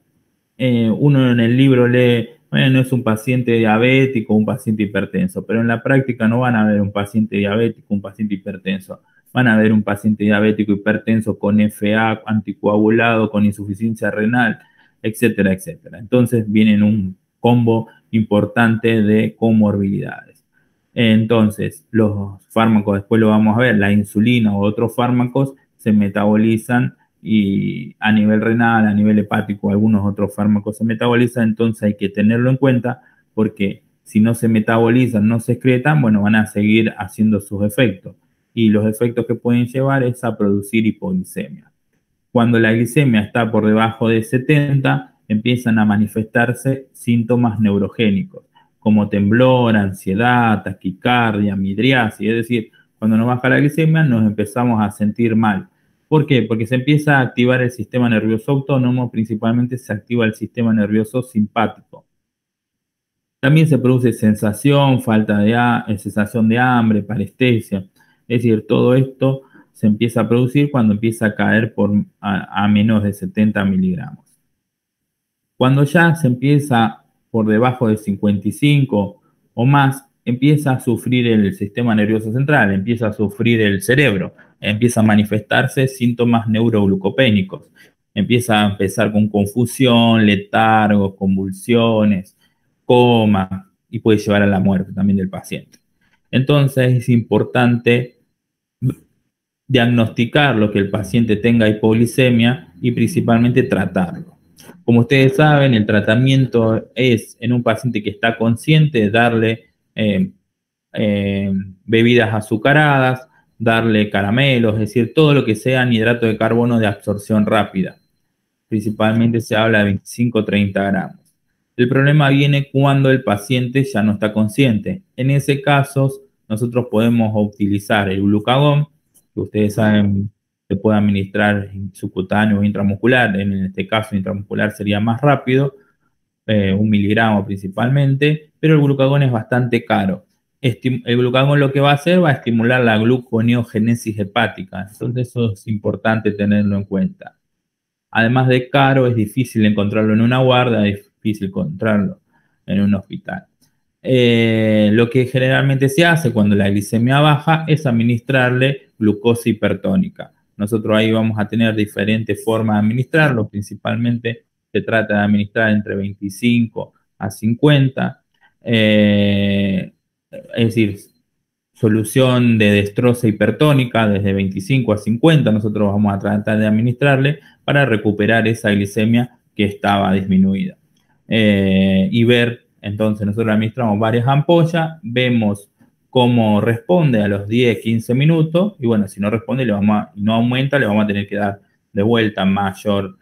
uno en el libro lee, bueno, es un paciente diabético, un paciente hipertenso, pero en la práctica no van a ver un paciente diabético, un paciente hipertenso. Van a ver un paciente diabético hipertenso con FA, anticoagulado, con insuficiencia renal, etcétera, etcétera. Entonces vienen un combo importante de comorbilidades. Entonces, los fármacos, después lo vamos a ver, la insulina u otros fármacos se metabolizan y a nivel renal, a nivel hepático, algunos otros fármacos se metabolizan, entonces hay que tenerlo en cuenta porque si no se metabolizan, no se excretan, bueno, van a seguir haciendo sus efectos. Y los efectos que pueden llevar es a producir hipoglicemia. Cuando la glicemia está por debajo de 70, empiezan a manifestarse síntomas neurogénicos, como temblor, ansiedad, taquicardia, midriasis, es decir, cuando nos baja la glicemia nos empezamos a sentir mal. ¿Por qué? Porque se empieza a activar el sistema nervioso autónomo, principalmente se activa el sistema nervioso simpático. También se produce sensación, sensación de hambre, parestesia. Es decir, todo esto se empieza a producir cuando empieza a caer a menos de 70 miligramos. Cuando ya se empieza por debajo de 55 o más, empieza a sufrir el sistema nervioso central, empieza a sufrir el cerebro, empieza a manifestarse síntomas neuroglucopénicos, empieza a empezar con confusión, letargo, convulsiones, coma y puede llevar a la muerte también del paciente. Entonces es importante diagnosticar lo que el paciente tenga hipoglicemia y principalmente tratarlo. Como ustedes saben, el tratamiento es en un paciente que está consciente darle bebidas azucaradas, darle caramelos, es decir, todo lo que sea hidrato de carbono de absorción rápida. Principalmente se habla de 25 o 30 gramos. El problema viene cuando el paciente ya no está consciente. En ese caso, nosotros podemos utilizar el glucagón, que ustedes saben se puede administrar subcutáneo o intramuscular. En este caso, intramuscular sería más rápido, 1 miligramo principalmente, pero el glucagón es bastante caro. El glucagón lo que va a hacer va a estimular la gluconeogénesis hepática. Entonces, eso es importante tenerlo en cuenta. Además de caro, es difícil encontrarlo en una guardia, es difícil encontrarlo en un hospital. Lo que generalmente se hace cuando la glicemia baja es administrarle glucosa hipertónica. Nosotros ahí vamos a tener diferentes formas de administrarlo, principalmente se trata de administrar entre 25 a 50, es decir, solución de destroza hipertónica desde 25 a 50, nosotros vamos a tratar de administrarle para recuperar esa glicemia que estaba disminuida. Y ver, entonces nosotros administramos varias ampollas, vemos cómo responde a los 10, 15 minutos, y bueno, si no responde, no aumenta, le vamos a tener que dar de vuelta mayor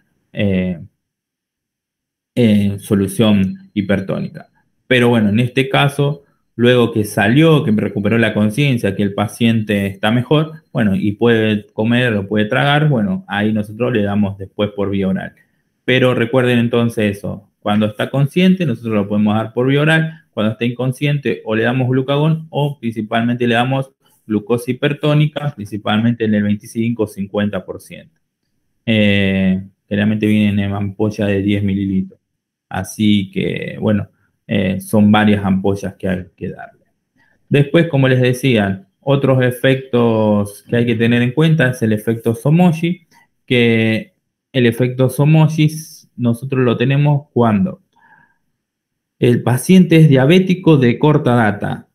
solución hipertónica. Pero bueno, en este caso, luego que salió, que recuperó la conciencia, que el paciente está mejor, bueno, y puede comer o puede tragar, bueno, ahí nosotros le damos después por vía oral. Pero recuerden entonces eso, cuando está consciente, nosotros lo podemos dar por vía oral, cuando está inconsciente o le damos glucagón o principalmente le damos glucosa hipertónica, principalmente en el 25-50%. Generalmente vienen en ampolla de 10 mililitros. Así que, bueno, son varias ampollas que hay que darle. Después, como les decía, otros efectos que hay que tener en cuenta es el efecto Somogy, que el efecto Somogy nosotros lo tenemos cuando el paciente es diabético de corta data.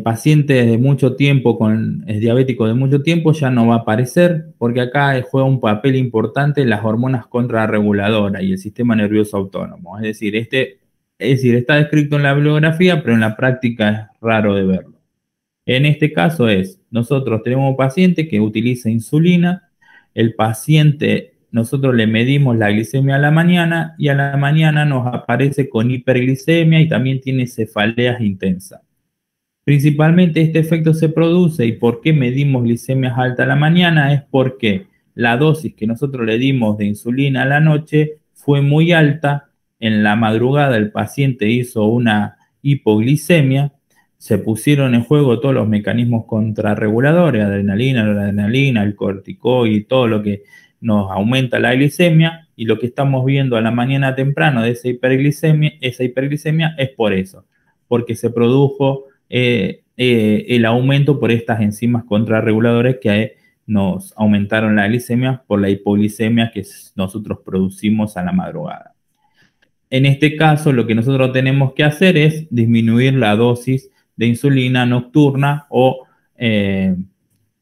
Paciente de mucho tiempo es diabético de mucho tiempo ya no va a aparecer porque acá juega un papel importante las hormonas contrarreguladoras y el sistema nervioso autónomo. Es decir, está descrito en la bibliografía, pero en la práctica es raro de verlo. En este caso nosotros tenemos un paciente que utiliza insulina, el paciente, nosotros le medimos la glicemia a la mañana y a la mañana nos aparece con hiperglicemia y también tiene cefaleas intensas. Principalmente este efecto se produce y por qué medimos glicemias altas a la mañana es porque la dosis que nosotros le dimos de insulina a la noche fue muy alta. En la madrugada el paciente hizo una hipoglicemia se pusieron en juego todos los mecanismos contrarreguladores, adrenalina, noradrenalina, el corticoide, todo lo que nos aumenta la glicemia, y lo que estamos viendo a la mañana temprano de esa hiperglicemia es por eso, porque se produjo el aumento por estas enzimas contrarreguladoras que nos aumentaron la glicemia por la hipoglicemia que nosotros producimos a la madrugada. En este caso, lo que nosotros tenemos que hacer es disminuir la dosis de insulina nocturna o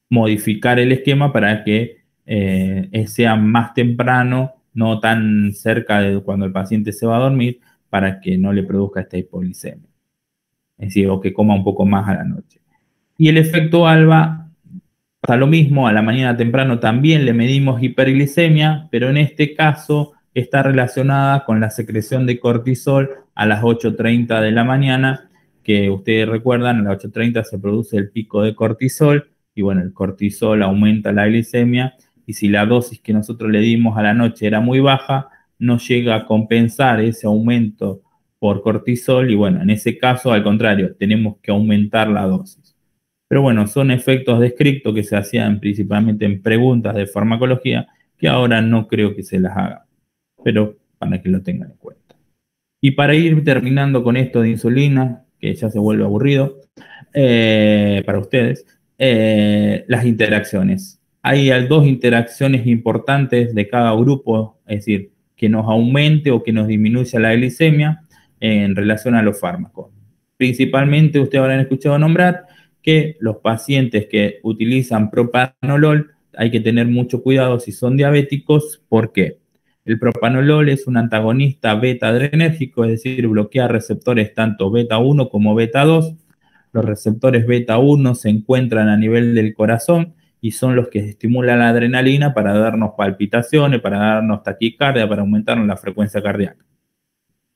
modificar el esquema para que sea más temprano, no tan cerca de cuando el paciente se va a dormir, para que no le produzca esta hipoglicemia. Es decir, o que coma un poco más a la noche. Y el efecto ALBA pasa lo mismo, a la mañana temprano también le medimos hiperglicemia, pero en este caso está relacionada con la secreción de cortisol a las 8:30 de la mañana, que ustedes recuerdan, a las 8:30 se produce el pico de cortisol, y bueno, el cortisol aumenta la glicemia, y si la dosis que nosotros le dimos a la noche era muy baja, no llega a compensar ese aumento por cortisol, y bueno, en ese caso, al contrario, tenemos que aumentar la dosis. Pero bueno, son efectos descritos que se hacían principalmente en preguntas de farmacología, que ahora no creo que se las haga, pero para que lo tengan en cuenta. Y para ir terminando con esto de insulina, que ya se vuelve aburrido para ustedes, las interacciones. Hay dos interacciones importantes de cada grupo, es decir, que nos aumente o que nos disminuya la glicemia en relación a los fármacos. Principalmente, ustedes habrán escuchado nombrar que los pacientes que utilizan propranolol hay que tener mucho cuidado si son diabéticos. ¿Por qué? El propranolol es un antagonista beta-adrenérgico, es decir, bloquea receptores tanto beta 1 como beta 2. Los receptores beta 1 se encuentran a nivel del corazón y son los que estimulan la adrenalina para darnos palpitaciones, para darnos taquicardia, para aumentar la frecuencia cardíaca.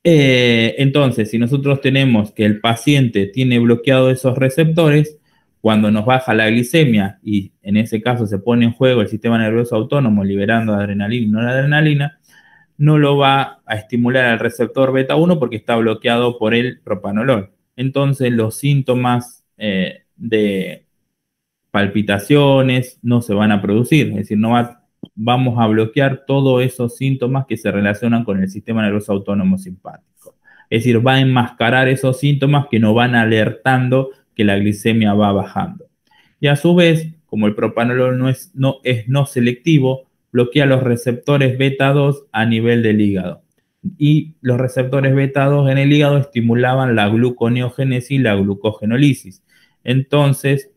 Entonces, si nosotros tenemos que el paciente tiene bloqueado esos receptores, cuando nos baja la glicemia y en ese caso se pone en juego el sistema nervioso autónomo liberando adrenalina y noradrenalina, no lo va a estimular al receptor beta 1 porque está bloqueado por el propranolol. Entonces los síntomas de palpitaciones no se van a producir, es decir, vamos a bloquear todos esos síntomas que se relacionan con el sistema nervioso autónomo simpático. Es decir, va a enmascarar esos síntomas que nos van alertando que la glicemia va bajando. Y a su vez, como el propranolol no es no selectivo, bloquea los receptores beta 2 a nivel del hígado. Y los receptores beta 2 en el hígado estimulaban la gluconeogénesis y la glucogenólisis. Entonces,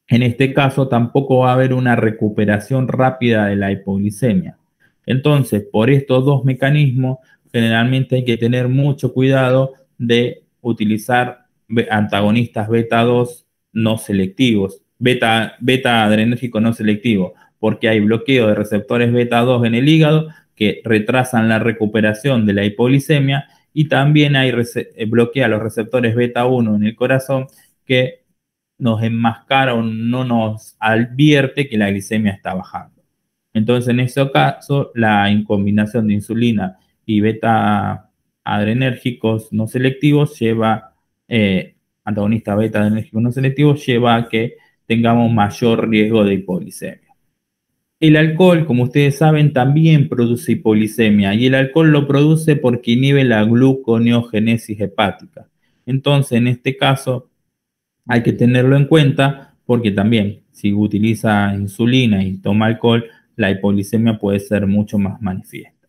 en este caso tampoco va a haber una recuperación rápida de la hipoglicemia. Entonces, por estos dos mecanismos, generalmente hay que tener mucho cuidado de utilizar antagonistas beta 2 no selectivos, beta adrenérgico no selectivo, porque hay bloqueo de receptores beta 2 en el hígado que retrasan la recuperación de la hipoglicemia, y también hay bloquea los receptores beta 1 en el corazón que nos enmascara o no nos advierte que la glicemia está bajando. Entonces, en ese caso, la combinación de insulina y beta adrenérgicos no selectivos antagonista beta adrenérgicos no selectivos, lleva a que tengamos mayor riesgo de hipoglicemia. El alcohol, como ustedes saben, también produce hipoglicemia, y el alcohol lo produce porque inhibe la gluconeogénesis hepática. Entonces, en este caso, hay que tenerlo en cuenta porque también si utiliza insulina y toma alcohol, la hipoglicemia puede ser mucho más manifiesta.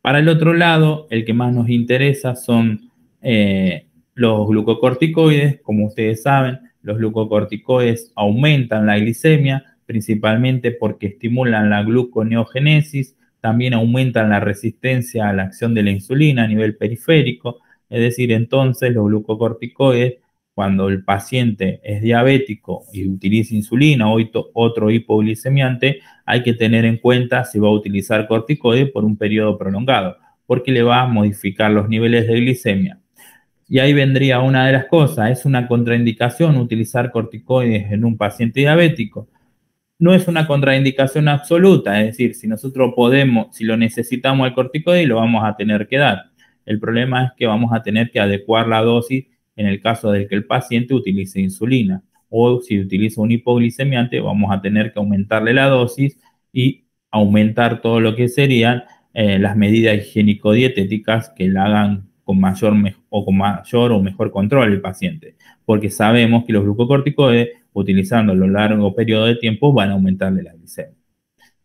Para el otro lado, el que más nos interesa son los glucocorticoides. Como ustedes saben, los glucocorticoides aumentan la glicemia, principalmente porque estimulan la gluconeogénesis, también aumentan la resistencia a la acción de la insulina a nivel periférico. Es decir, entonces los glucocorticoides, cuando el paciente es diabético y utiliza insulina o otro hipoglicemiante, hay que tener en cuenta si va a utilizar corticoides por un periodo prolongado, porque le va a modificar los niveles de glicemia. Y ahí vendría una de las cosas: es una contraindicación utilizar corticoides en un paciente diabético. No es una contraindicación absoluta, es decir, si nosotros podemos, si lo necesitamos el corticoide, lo vamos a tener que dar. El problema es que vamos a tener que adecuar la dosis en el caso de que el paciente utilice insulina. O si utiliza un hipoglicemiante, vamos a tener que aumentarle la dosis y aumentar todo lo que serían las medidas higiénico-dietéticas que la hagan con mayor o mejor control el paciente, porque sabemos que los glucocorticoides, utilizando a lo largo periodo de tiempo, van a aumentarle la glicemia.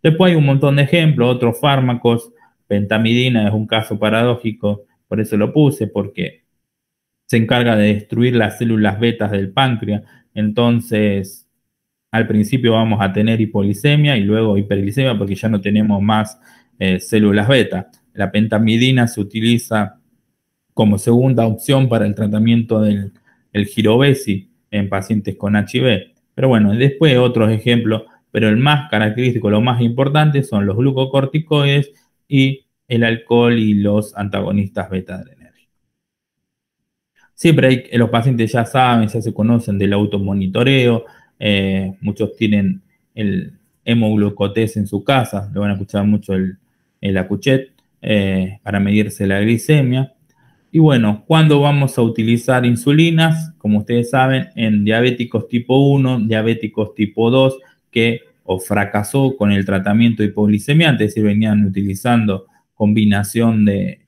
Después hay un montón de ejemplos, otros fármacos, pentamidina es un caso paradójico, por eso lo puse, porque se encarga de destruir las células betas del páncreas, entonces al principio vamos a tener hipoglicemia y luego hiperglicemia porque ya no tenemos más células beta. La pentamidina se utiliza como segunda opción para el tratamiento del Girovesi en pacientes con HIV. Pero bueno, después otros ejemplos, pero el más característico, lo más importante son los glucocorticoides y el alcohol y los antagonistas beta-adrenérgicos. Siempre hay, los pacientes ya saben, ya se conocen del automonitoreo, muchos tienen el hemoglucotés en su casa, lo van a escuchar mucho el Acuchet para medirse la glicemia. Y bueno, ¿cuándo vamos a utilizar insulinas? Como ustedes saben, en diabéticos tipo 1, diabéticos tipo 2, que o fracasó con el tratamiento hipoglicemiante, es decir, venían utilizando combinación de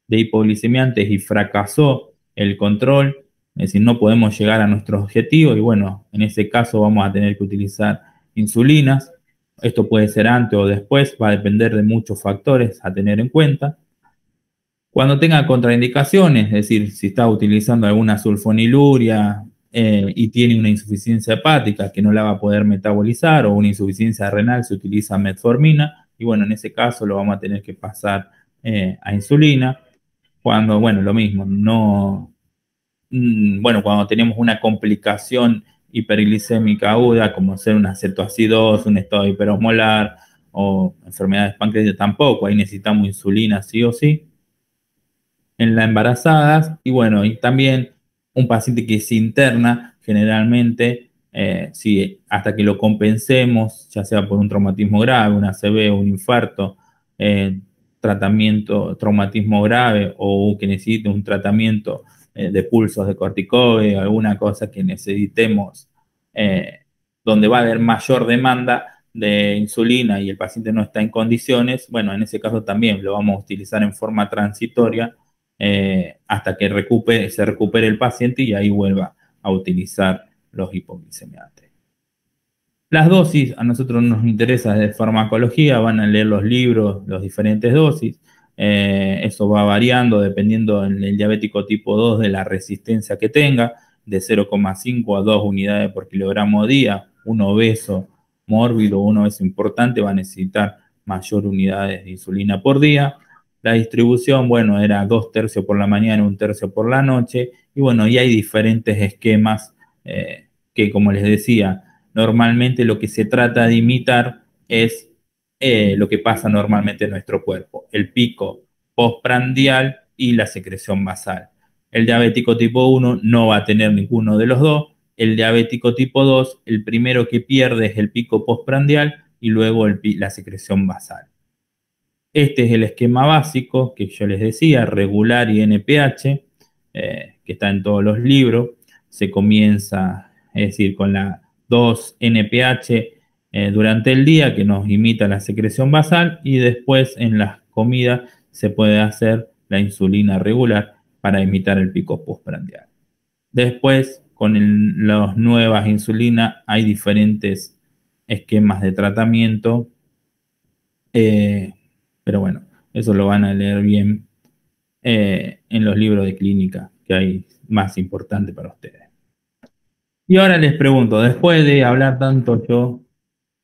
hipoglicemiantes y fracasó el control, es decir, no podemos llegar a nuestro objetivo y bueno, en ese caso vamos a tener que utilizar insulinas. Esto puede ser antes o después, va a depender de muchos factores a tener en cuenta. Cuando tenga contraindicaciones, es decir, si está utilizando alguna sulfoniluria y tiene una insuficiencia hepática que no la va a poder metabolizar o una insuficiencia renal, se utiliza metformina y bueno, en ese caso lo vamos a tener que pasar a insulina. Cuando, bueno, lo mismo, no, bueno, cuando tenemos una complicación hiperglicémica aguda, como ser una cetoacidosis, un estado hiperosmolar o enfermedades pancreáticas, tampoco, ahí necesitamos insulina sí o sí. En las embarazadas y bueno, y también un paciente que se interna generalmente, si hasta que lo compensemos, ya sea por un traumatismo grave, un ACV, un infarto, tratamiento, traumatismo grave o que necesite un tratamiento de pulsos de corticoide, alguna cosa que necesitemos, donde va a haber mayor demanda de insulina y el paciente no está en condiciones, bueno, en ese caso también lo vamos a utilizar en forma transitoria hasta que se recupere el paciente y ahí vuelva a utilizar los hipoglicemiantes. Las dosis a nosotros nos interesa de farmacología, van a leer los libros, las diferentes dosis. Eso va variando dependiendo del diabético tipo 2 de la resistencia que tenga, de 0,5 a 2 unidades por kilogramo día. Un obeso mórbido, un obeso importante va a necesitar mayor unidades de insulina por día. La distribución, bueno, era 2/3 por la mañana, 1/3 por la noche. Y bueno, y hay diferentes esquemas que, como les decía, normalmente lo que se trata de imitar es lo que pasa normalmente en nuestro cuerpo, el pico postprandial y la secreción basal. El diabético tipo 1 no va a tener ninguno de los dos. El diabético tipo 2, el primero que pierde es el pico postprandial y luego la secreción basal. Este es el esquema básico que yo les decía, regular y NPH, que está en todos los libros. Se comienza, es decir, con la 2 NPH durante el día, que nos imita la secreción basal, y después en las comidas se puede hacer la insulina regular para imitar el pico postprandial. Después, con las nuevas insulinas, hay diferentes esquemas de tratamiento. Pero bueno, eso lo van a leer bien en los libros de clínica que hay más importante para ustedes. Y ahora les pregunto, después de hablar tanto yo,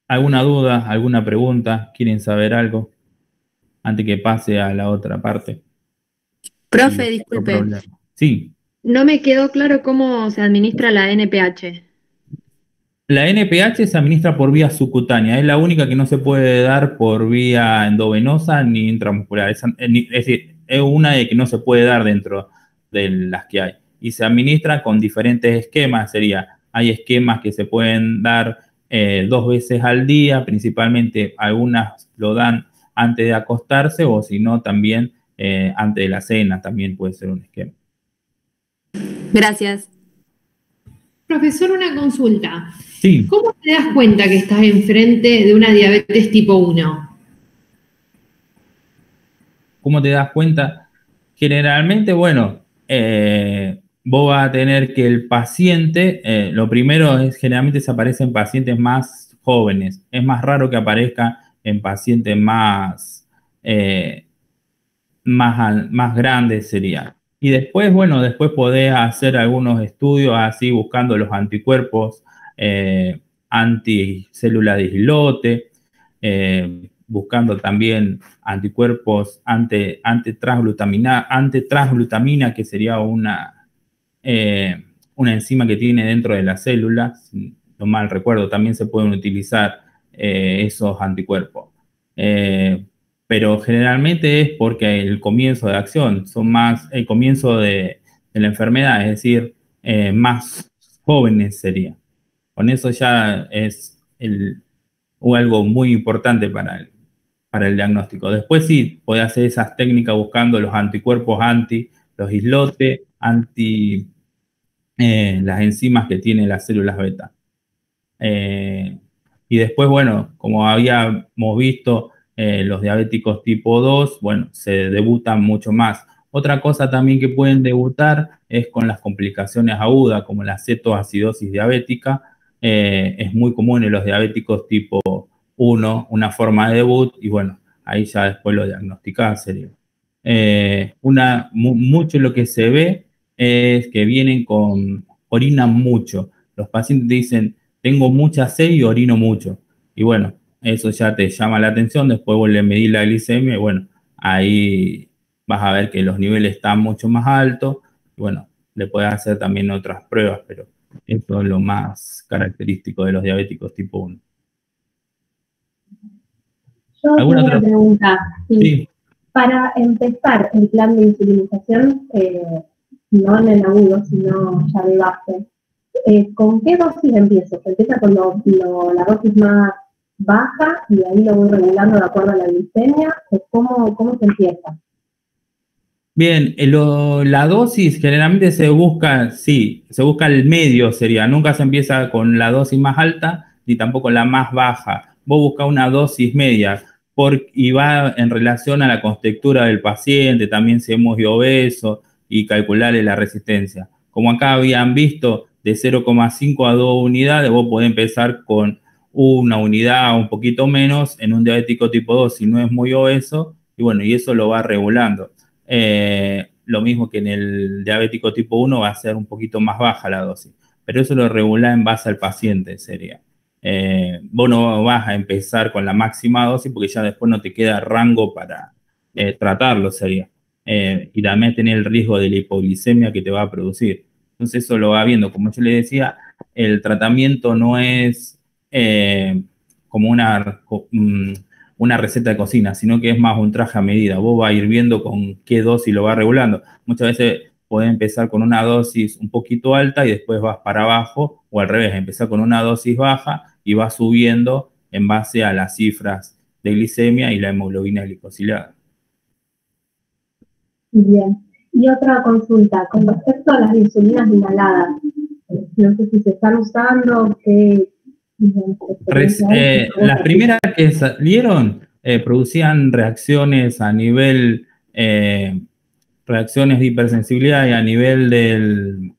¿alguna duda, alguna pregunta? ¿Quieren saber algo? Antes que pase a la otra parte. Profe, disculpe. Sí. No me quedó claro cómo se administra la NPH. La NPH se administra por vía subcutánea, es la única que no se puede dar por vía endovenosa ni intramuscular. Es decir, es una de que no se puede dar dentro de las que hay. Y se administra con diferentes esquemas, hay esquemas que se pueden dar 2 veces al día, principalmente algunas lo dan antes de acostarse o si no también antes de la cena, también puede ser un esquema. Gracias. Profesor, una consulta. Sí, ¿Cómo te das cuenta que estás enfrente de una diabetes tipo 1? ¿cómo te das cuenta? Generalmente, bueno, vos vas a tener que el paciente, lo primero es generalmente se aparece en pacientes más jóvenes. Es más raro que aparezca en pacientes eh, más grandes sería. Y después, bueno, después podés hacer algunos estudios así buscando los anticuerpos anticélulas de islote, buscando también anticuerpos antitransglutamina, que sería una enzima que tiene dentro de la célula. Si no mal recuerdo, también se pueden utilizar esos anticuerpos. Eh, pero generalmente es porque el comienzo de acción, son más el comienzo de la enfermedad, es decir, más jóvenes sería. Con eso ya es algo muy importante para el diagnóstico. Después sí, puede hacer esas técnicas buscando los anticuerpos los islotes, las enzimas que tienen las células beta. Eh, y después, bueno, como habíamos visto, los diabéticos tipo 2, bueno, se debutan mucho más. Otra cosa también que pueden debutar es con las complicaciones agudas, como la cetoacidosis diabética. Es muy común en los diabéticos tipo 1, una forma de debut, y bueno, ahí ya después lo diagnosticás, sería. Mucho lo que se ve es que vienen orinan mucho. Los pacientes dicen, tengo mucha sed y orino mucho. Y bueno, eso ya te llama la atención, después vos le medís la glicemia y bueno, ahí vas a ver que los niveles están mucho más altos. Y bueno, le puedes hacer también otras pruebas, pero esto es lo más característico de los diabéticos tipo 1. Yo ¿Alguna tengo una otra? pregunta. Sí. Sí. Para empezar el plan de insulinización, no en el agudo, sino ya de base, ¿con qué dosis empiezo? ¿Se empieza con la dosis más baja y ahí lo voy regulando de acuerdo a la glicemia? ¿O cómo se empieza? Bien, la dosis generalmente se busca el medio sería, nunca se empieza con la dosis más alta ni tampoco la más baja. Vos buscas una dosis media y va en relación a la contextura del paciente, también si es muy obeso y calcularle la resistencia. Como acá habían visto, de 0,5 a 2 unidades, vos podés empezar con una unidad o un poquito menos en un diabético tipo 2 si no es muy obeso, y bueno, y eso lo va regulando. Lo mismo que en el diabético tipo 1 va a ser un poquito más baja la dosis, pero eso lo regula en base al paciente, sería. Vos no vas a empezar con la máxima dosis porque ya después no te queda rango para tratarlo, sería. Y también tener el riesgo de la hipoglicemia que te va a producir. Entonces eso lo va viendo. Como yo le decía, el tratamiento no es como una receta de cocina, sino que es más un traje a medida. Vos vas a ir viendo con qué dosis lo vas regulando. Muchas veces podés empezar con una dosis un poquito alta y después vas para abajo, o al revés, empezar con una dosis baja y vas subiendo en base a las cifras de glicemia y la hemoglobina glicosilada. Bien. Y otra consulta, con respecto a las insulinas inhaladas, no sé si se están usando, qué... Las primeras que salieron producían reacciones a nivel, reacciones de hipersensibilidad y a nivel del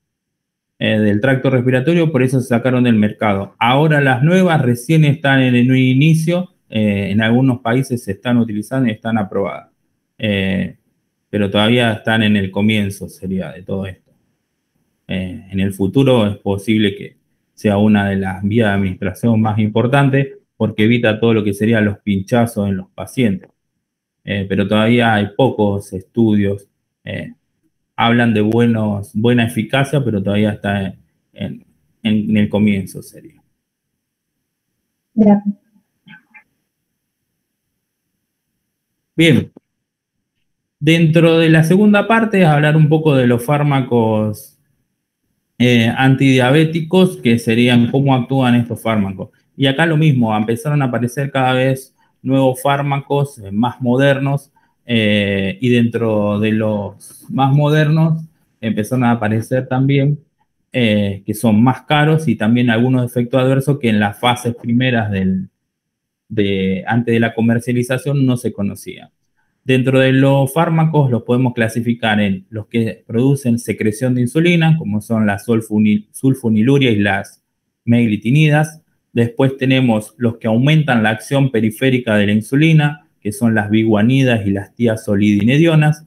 tracto respiratorio, por eso se sacaron del mercado. Ahora las nuevas recién están en un inicio, en algunos países se están utilizando y están aprobadas. Pero todavía están en el comienzo, sería, de todo esto. En el futuro es posible que sea una de las vías de administración más importantes porque evita todo lo que serían los pinchazos en los pacientes. Pero todavía hay pocos estudios. Hablan de buena eficacia, pero todavía está en el comienzo, sería. Gracias. Bien. Dentro de la segunda parte, hablar un poco de los fármacos antidiabéticos, que serían cómo actúan estos fármacos. Y acá lo mismo, empezaron a aparecer cada vez nuevos fármacos más modernos, y dentro de los más modernos empezaron a aparecer también, que son más caros y también algunos efectos adversos que en las fases primeras antes de la comercialización no se conocían. Dentro de los fármacos los podemos clasificar en los que producen secreción de insulina, como son las sulfoniluria y las meglitinidas. Después tenemos los que aumentan la acción periférica de la insulina, que son las biguanidas y las tiazolidinedionas.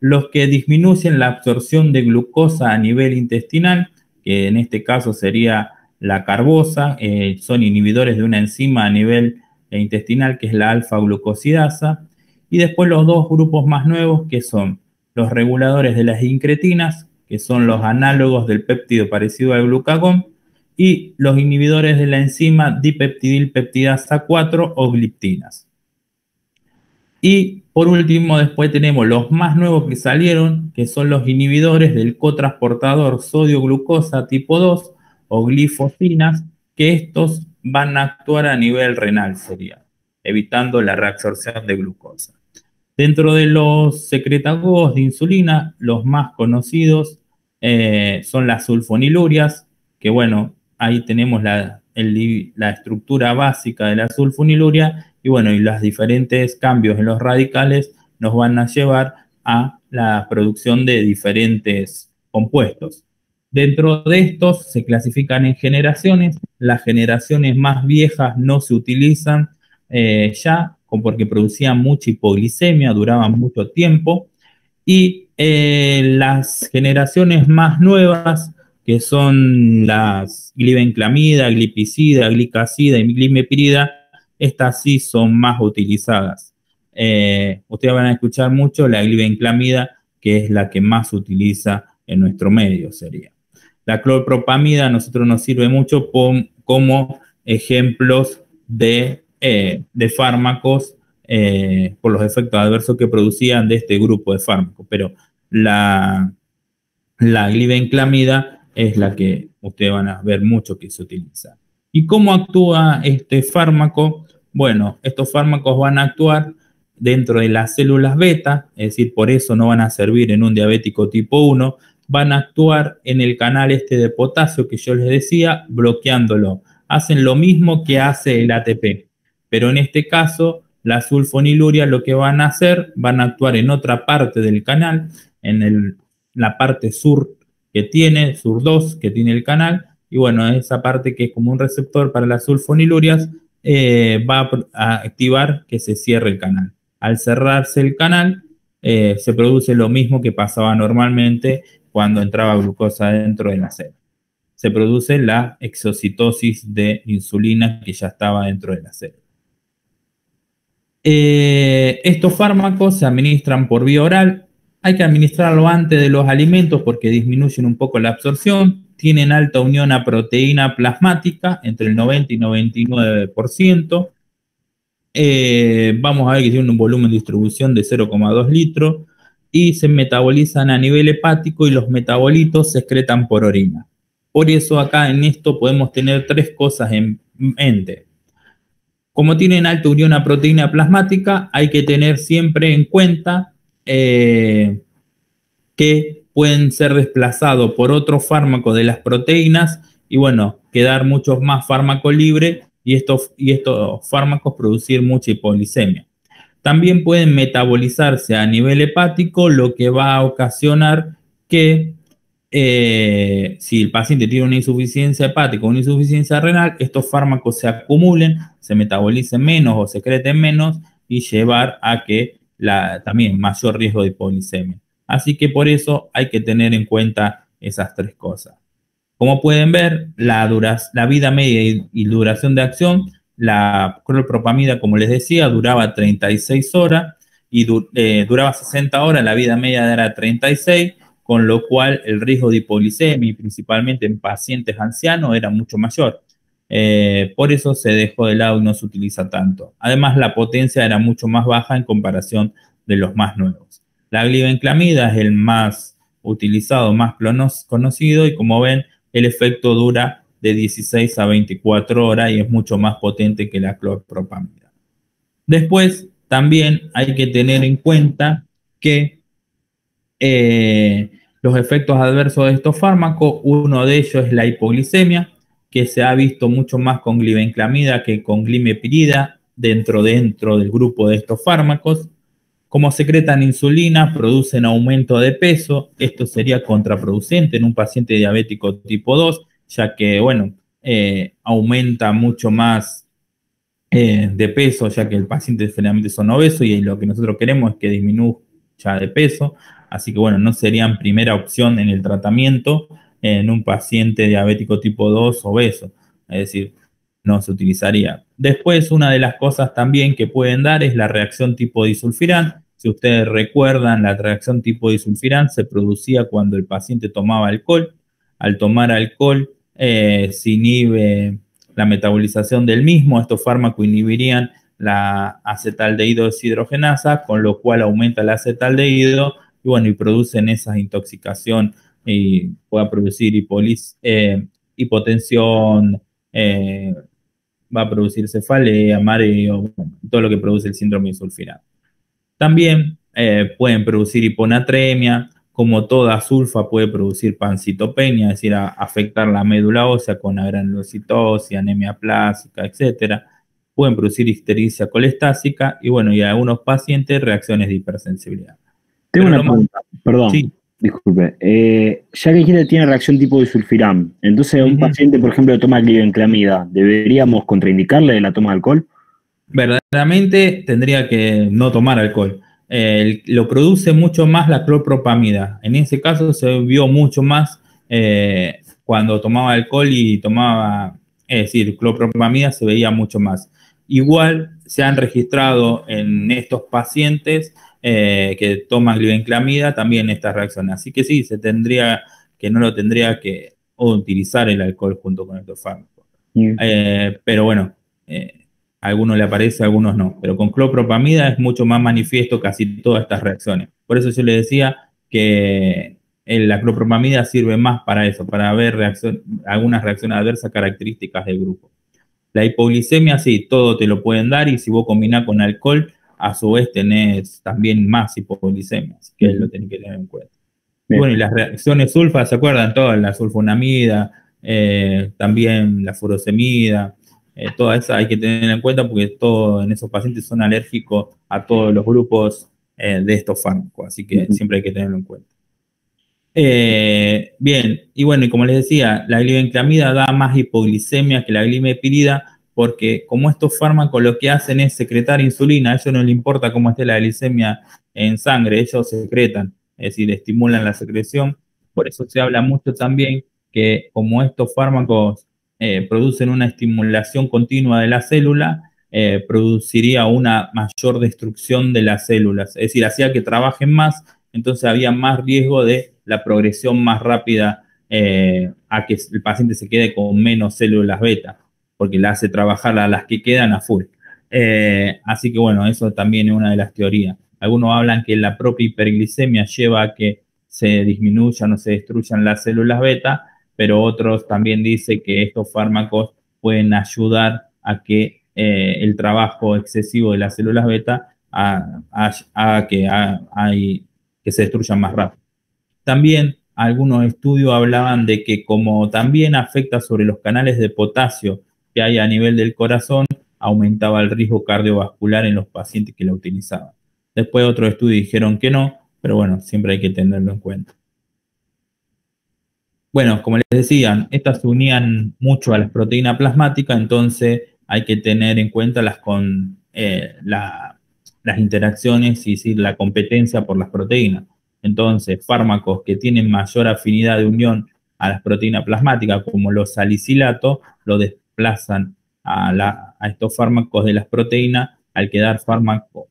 Los que disminuyen la absorción de glucosa a nivel intestinal, que en este caso sería la carbosa, son inhibidores de una enzima a nivel intestinal que es la alfa-glucosidasa. Y después los dos grupos más nuevos que son los reguladores de las incretinas, que son los análogos del péptido parecido al glucagón, y los inhibidores de la enzima dipeptidilpeptidasa 4 o gliptinas. Y por último, después tenemos los más nuevos que salieron, que son los inhibidores del cotransportador sodio-glucosa tipo 2 o glifosinas, que estos van a actuar a nivel renal, sería, evitando la reabsorción de glucosa. Dentro de los secretagogos de insulina, los más conocidos son las sulfonilurias, que bueno, ahí tenemos la estructura básica de la sulfoniluria y bueno, y los diferentes cambios en los radicales nos van a llevar a la producción de diferentes compuestos. Dentro de estos se clasifican en generaciones. Las generaciones más viejas no se utilizan ya, porque producían mucha hipoglicemia, duraban mucho tiempo. Y las generaciones más nuevas, que son las glibenclamida, glipizida, glicazida y glimepirida, estas sí son más utilizadas. Ustedes van a escuchar mucho la glibenclamida, que es la que más se utiliza en nuestro medio, sería. La clorpropamida a nosotros nos sirve mucho como ejemplos de fármacos por los efectos adversos que producían de este grupo de fármacos, pero la glibenclamida es la que ustedes van a ver mucho que se utiliza. ¿Y cómo actúa este fármaco? Bueno, estos fármacos van a actuar dentro de las células beta, es decir, por eso no van a servir en un diabético tipo 1, van a actuar en el canal de potasio que yo les decía, bloqueándolo. Hacen lo mismo que hace el ATP, pero en este caso la sulfoniluria lo que van a hacer, van a actuar en otra parte del canal, en la parte sur que tiene, sur 2 que tiene el canal, y bueno, esa parte que es como un receptor para las sulfonilurias va a activar que se cierre el canal. Al cerrarse el canal, se produce lo mismo que pasaba normalmente cuando entraba glucosa dentro de la célula. Se produce la exocitosis de insulina que ya estaba dentro de la célula. Estos fármacos se administran por vía oral. Hay que administrarlo antes de los alimentos porque disminuyen un poco la absorción. Tienen alta unión a proteína plasmática, entre el 90 y 99%. Vamos a ver que tienen un volumen de distribución de 0,2 litros y se metabolizan a nivel hepático y los metabolitos se excretan por orina. Por eso acá en esto podemos tener tres cosas en mente. Como tienen alta unión a proteína plasmática, hay que tener siempre en cuenta que pueden ser desplazados por otros fármacos de las proteínas y bueno, quedar muchos más fármacos libres y estos fármacos producir mucha hipoglicemia. También pueden metabolizarse a nivel hepático, lo que va a ocasionar que si el paciente tiene una insuficiencia hepática o una insuficiencia renal, estos fármacos se acumulen, se metabolicen menos o secreten menos y llevar a que también mayor riesgo de hipoglicemia. Así que por eso hay que tener en cuenta esas tres cosas. Como pueden ver, la vida media y duración de acción, la clorpropamida, como les decía, duraba 36 horas y duraba 60 horas, la vida media era 36, con lo cual el riesgo de hipoglicemia, principalmente en pacientes ancianos, era mucho mayor. Por eso se dejó de lado y no se utiliza tanto. Además, la potencia era mucho más baja en comparación de los más nuevos. La glibenclamida es el más utilizado, más conocido y como ven, el efecto dura de 16 a 24 horas y es mucho más potente que la clorpropamida. Después, también hay que tener en cuenta que Los efectos adversos de estos fármacos, uno de ellos es la hipoglicemia, que se ha visto mucho más con glibenclamida que con glimepirida dentro del grupo de estos fármacos. Como secretan insulina, producen aumento de peso. Esto sería contraproducente en un paciente diabético tipo 2, ya que, bueno, aumenta mucho más de peso, ya que el paciente generalmente son obesos y lo que nosotros queremos es que disminuya de peso. Así que, bueno, no serían primera opción en el tratamiento en un paciente diabético tipo 2 obeso. Es decir, no se utilizaría. Después, una de las cosas también que pueden dar es la reacción tipo disulfirán. Si ustedes recuerdan, la reacción tipo disulfirán se producía cuando el paciente tomaba alcohol. Al tomar alcohol, se inhibe la metabolización del mismo. Estos fármacos inhibirían la acetaldehído deshidrogenasa, con lo cual aumenta la acetaldehído y, bueno, y producen esa intoxicación y pueda producir hipotensión, va a producir cefalea, mareo, todo lo que produce el síndrome disulfirán. También pueden producir hiponatremia, como toda sulfa puede producir pancitopenia, es decir, afectar la médula ósea con agranulocitosis, anemia plástica, etc. Pueden producir ictericia colestásica y, bueno, y en algunos pacientes reacciones de hipersensibilidad. Tengo una pregunta, perdón, sí. Disculpe. Ya que dijiste tiene reacción tipo disulfirán, entonces un paciente, por ejemplo, toma glibenclamida, ¿deberíamos contraindicarle la toma de alcohol? Verdaderamente tendría que no tomar alcohol. Lo produce mucho más la clopropamida. En ese caso se vio mucho más cuando tomaba alcohol y tomaba, es decir, clopropamida se veía mucho más. Igual se han registrado en estos pacientes que toman glibenclamida también estas reacciones. Así que sí, no lo tendría que utilizar el alcohol junto con estos fármacos. Pero bueno, a algunos le aparece, a algunos no. Pero con clopropamida es mucho más manifiesto casi todas estas reacciones. Por eso yo le decía que la clopropamida sirve más para eso, para ver algunas reacciones adversas características del grupo. La hipoglicemia, sí, todo te lo pueden dar y si vos combinás con alcohol, a su vez tenés también más hipoglicemia, así que lo tenés que tener en cuenta. Bueno, y las reacciones sulfa, ¿se acuerdan? Todas, la sulfonamida, también la furosemida, todas esas hay que tener en cuenta porque todos en esos pacientes son alérgicos a todos los grupos de estos fármacos, así que siempre hay que tenerlo en cuenta. Bien, y bueno, y como les decía, la glibenclamida da más hipoglicemia que la glimepirida porque como estos fármacos lo que hacen es secretar insulina, a ellos no les importa cómo esté la glicemia en sangre, ellos secretan, es decir, estimulan la secreción. Por eso se habla mucho también que como estos fármacos producen una estimulación continua de la célula, produciría una mayor destrucción de las células, es decir, hacía que trabajen más, entonces había más riesgo de la progresión más rápida a que el paciente se quede con menos células beta, porque la hace trabajar a las que quedan a full. Así que bueno, eso también es una de las teorías. Algunos hablan que la propia hiperglicemia lleva a que se disminuyan o se destruyan las células beta, pero otros también dicen que estos fármacos pueden ayudar a que el trabajo excesivo de las células beta haga que se destruyan más rápido. También algunos estudios hablaban de que como también afecta sobre los canales de potasio que hay a nivel del corazón, aumentaba el riesgo cardiovascular en los pacientes que la utilizaban. Después otros estudios dijeron que no, pero bueno, siempre hay que tenerlo en cuenta. Bueno, como les decía, estas se unían mucho a las proteínas plasmáticas, entonces hay que tener en cuenta las interacciones y sí, la competencia por las proteínas. Entonces, fármacos que tienen mayor afinidad de unión a las proteínas plasmáticas, como los salicilatos, lo desplazan a estos fármacos de las proteínas. Al quedar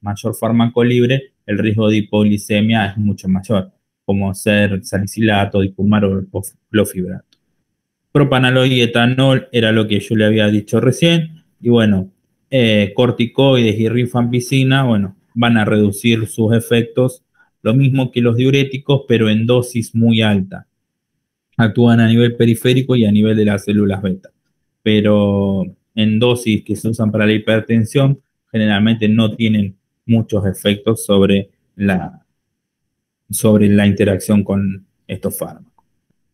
mayor fármaco libre, el riesgo de hipoglicemia es mucho mayor, como ser salicilato, dipumar o clofibra. Propanalol y etanol era lo que yo le había dicho recién. Y bueno, corticoides y rifampicina, bueno, van a reducir sus efectos, lo mismo que los diuréticos, pero en dosis muy alta. Actúan a nivel periférico y a nivel de las células beta. Pero en dosis que se usan para la hipertensión, generalmente no tienen muchos efectos sobre la interacción con estos fármacos.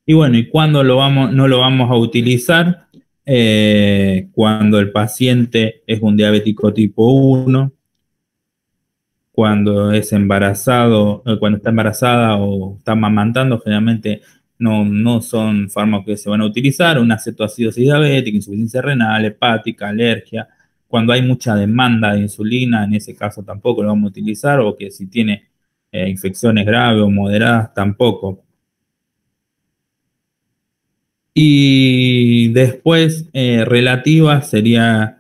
Y bueno, ¿y cuándo no lo vamos a utilizar? Cuando el paciente es un diabético tipo 1, cuando es embarazado, cuando está embarazada o está amamantando, generalmente no son fármacos que se van a utilizar, una cetoacidosis diabética, insuficiencia renal, hepática, alergia. Cuando hay mucha demanda de insulina, en ese caso tampoco lo vamos a utilizar, o que si tiene infecciones graves o moderadas, tampoco. Y después, relativa sería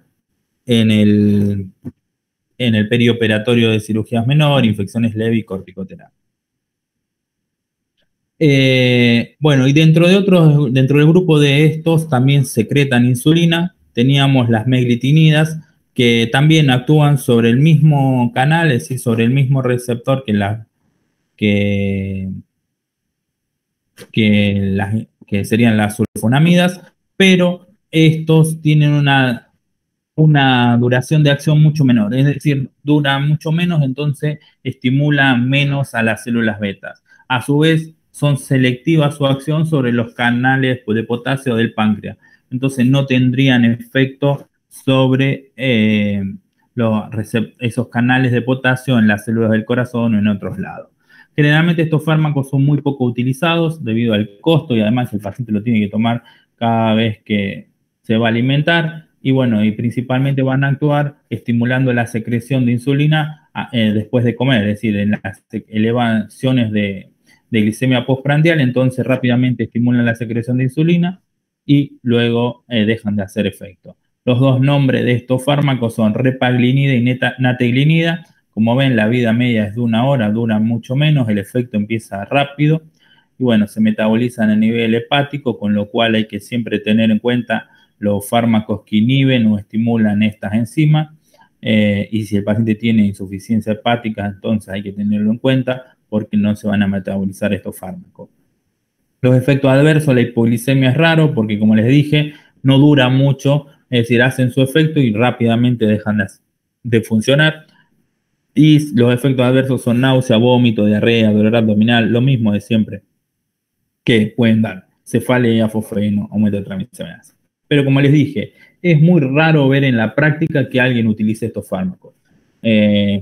en el perioperatorio de cirugías menor, infecciones leves y corticoterapia. Bueno, y dentro del grupo de estos también secretan insulina. Teníamos las meglitinidas, que también actúan sobre el mismo canal, es decir, sobre el mismo receptor que serían las sulfonamidas, pero estos tienen una duración de acción mucho menor, es decir, dura mucho menos, entonces estimula menos a las células betas. A su vez, son selectivas su acción sobre los canales de potasio del páncreas, entonces no tendrían efecto sobre esos canales de potasio en las células del corazón o en otros lados. Generalmente estos fármacos son muy poco utilizados debido al costo y además el paciente lo tiene que tomar cada vez que se va a alimentar. Y bueno, y principalmente van a actuar estimulando la secreción de insulina después de comer, es decir, en las elevaciones de glicemia postprandial, entonces rápidamente estimulan la secreción de insulina y luego dejan de hacer efecto. Los dos nombres de estos fármacos son repaglinida y nateglinida. Como ven, la vida media es de 1 hora, dura mucho menos, el efecto empieza rápido y bueno, se metabolizan a nivel hepático, con lo cual hay que siempre tener en cuenta los fármacos que inhiben o estimulan estas enzimas, y si el paciente tiene insuficiencia hepática, entonces hay que tenerlo en cuenta porque no se van a metabolizar estos fármacos. Los efectos adversos, la hipoglicemia es raro porque, como les dije, no dura mucho, es decir, hacen su efecto y rápidamente dejan de funcionar. Y los efectos adversos son náusea, vómito, diarrea, dolor abdominal, lo mismo de siempre que pueden dar cefalea, fosfeno, aumento de transaminases. Pero como les dije, es muy raro ver en la práctica que alguien utilice estos fármacos.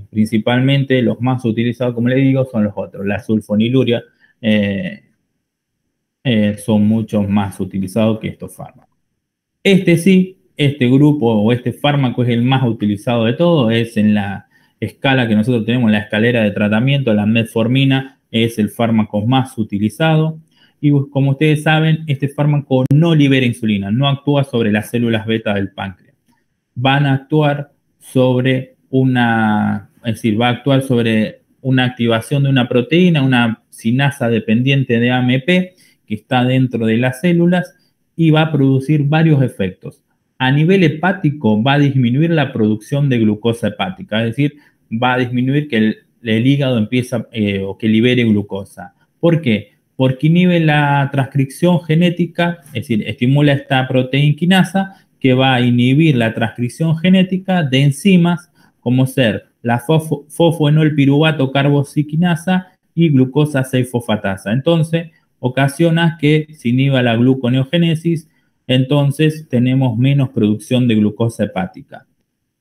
Principalmente los más utilizados, como les digo, son los otros. La sulfonilurea son muchos más utilizados que estos fármacos. Este grupo o este fármaco es el más utilizado de todos, es en la escala que nosotros tenemos, la escalera de tratamiento, la metformina es el fármaco más utilizado. Y como ustedes saben, este fármaco no libera insulina, no actúa sobre las células beta del páncreas. Van a actuar sobre va a actuar sobre una activación de una proteína, una sinasa dependiente de AMP, que está dentro de las células y va a producir varios efectos. A nivel hepático va a disminuir la producción de glucosa hepática, es decir, va a disminuir que el hígado empieza o que libere glucosa. ¿Por qué? Porque inhibe la transcripción genética, es decir, estimula esta proteína quinasa que va a inhibir la transcripción genética de enzimas como ser la fosfoenolpiruvato carbociquinasa y glucosa 6-fosfatasa. Entonces, ocasiona que se inhiba la gluconeogénesis, entonces tenemos menos producción de glucosa hepática.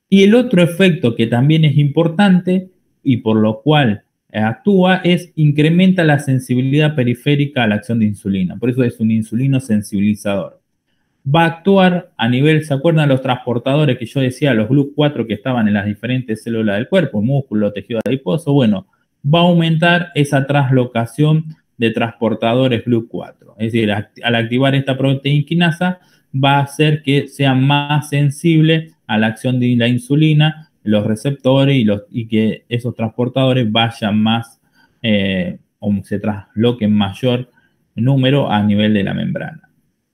Y el otro efecto que también es importante y por lo cual actúa es incrementa la sensibilidad periférica a la acción de insulina. Por eso es un insulino sensibilizador. Va a actuar a nivel, ¿se acuerdan los transportadores que yo decía, los GLUT4 que estaban en las diferentes células del cuerpo, músculo, tejido adiposo? Bueno, va a aumentar esa translocación de transportadores GLUT4. Es decir, al activar esta proteína quinasa, va a hacer que sea más sensible a la acción de la insulina, los receptores y que esos transportadores vayan más o se trasloquen mayor número a nivel de la membrana.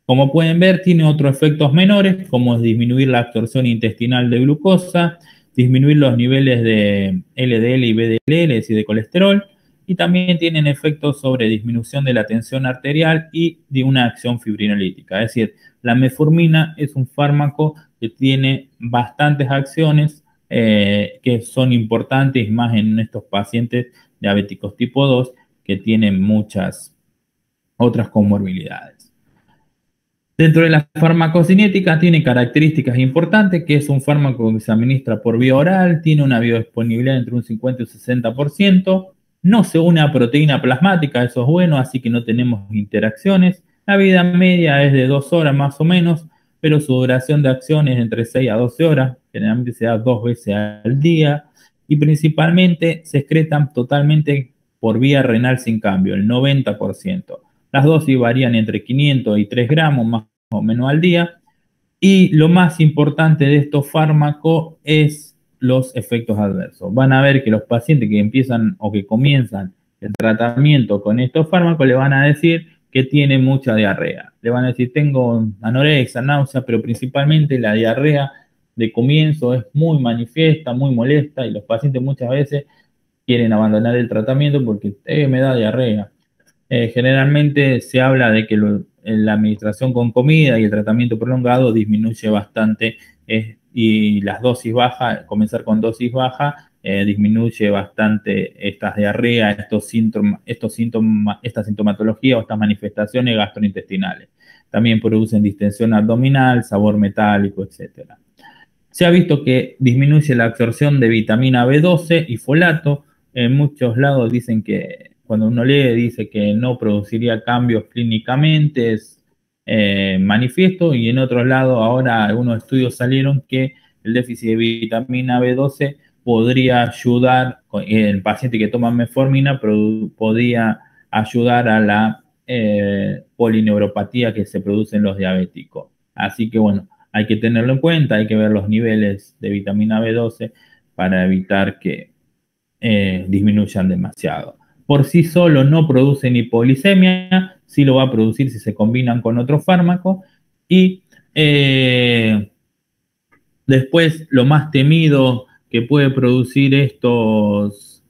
Como pueden ver, tiene otros efectos menores, como es disminuir la absorción intestinal de glucosa, disminuir los niveles de LDL y VDL, es decir, de colesterol, y también tienen efectos sobre disminución de la tensión arterial y de una acción fibrinolítica. Es decir, la metformina es un fármaco que tiene bastantes acciones que son importantes, más en estos pacientes diabéticos tipo 2 que tienen muchas otras comorbilidades. Dentro de la farmacocinética tiene características importantes, que es un fármaco que se administra por vía oral, tiene una biodisponibilidad entre un 50 y un 60%, no se une a proteína plasmática, eso es bueno, así que no tenemos interacciones. La vida media es de 2 horas más o menos, pero su duración de acción es entre 6 a 12 horas, generalmente se da 2 veces al día, y principalmente se excretan totalmente por vía renal sin cambio, el 90%. Las dosis varían entre 500 y 3 gramos más o menos al día. Y lo más importante de estos fármacos es los efectos adversos. Van a ver que los pacientes que empiezan o que comienzan el tratamiento con estos fármacos le van a decir que tienen mucha diarrea. Le van a decir, tengo anorexia, náusea, pero principalmente la diarrea de comienzo es muy manifiesta, muy molesta, y los pacientes muchas veces quieren abandonar el tratamiento porque me da diarrea. Generalmente se habla de que la administración con comida y el tratamiento prolongado disminuye bastante y las dosis bajas, comenzar con dosis baja, disminuye bastante estas diarreas, esta sintomatología o estas manifestaciones gastrointestinales. También producen distensión abdominal, sabor metálico, etc. Se ha visto que disminuye la absorción de vitamina B12 y folato. En muchos lados dicen que, cuando uno lee, dice que no produciría cambios clínicamente, es manifiesto, y en otros lados ahora algunos estudios salieron que el déficit de vitamina B12 podría ayudar, el paciente que toma metformina podría ayudar a la polineuropatía que se produce en los diabéticos. Así que bueno, hay que tenerlo en cuenta, hay que ver los niveles de vitamina B12 para evitar que disminuyan demasiado. Por sí solo no producen hipoglicemia, sí lo va a producir si se combinan con otros fármacos. Y después, lo más temido que puede producir estos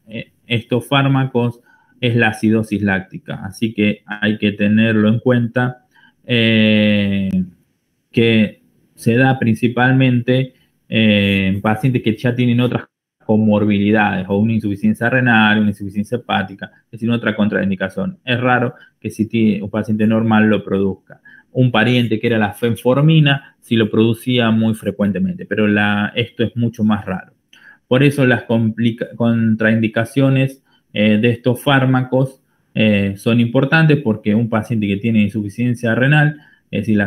fármacos es la acidosis láctica. Así que hay que tenerlo en cuenta, que se da principalmente en pacientes que ya tienen otras comorbilidades, o una insuficiencia renal, una insuficiencia hepática, es decir, otra contraindicación. Es raro que si tiene un paciente normal lo produzca. Un pariente que era la fenformina sí lo producía muy frecuentemente, pero esto es mucho más raro. Por eso las contraindicaciones de estos fármacos son importantes, porque un paciente que tiene insuficiencia renal, es decir,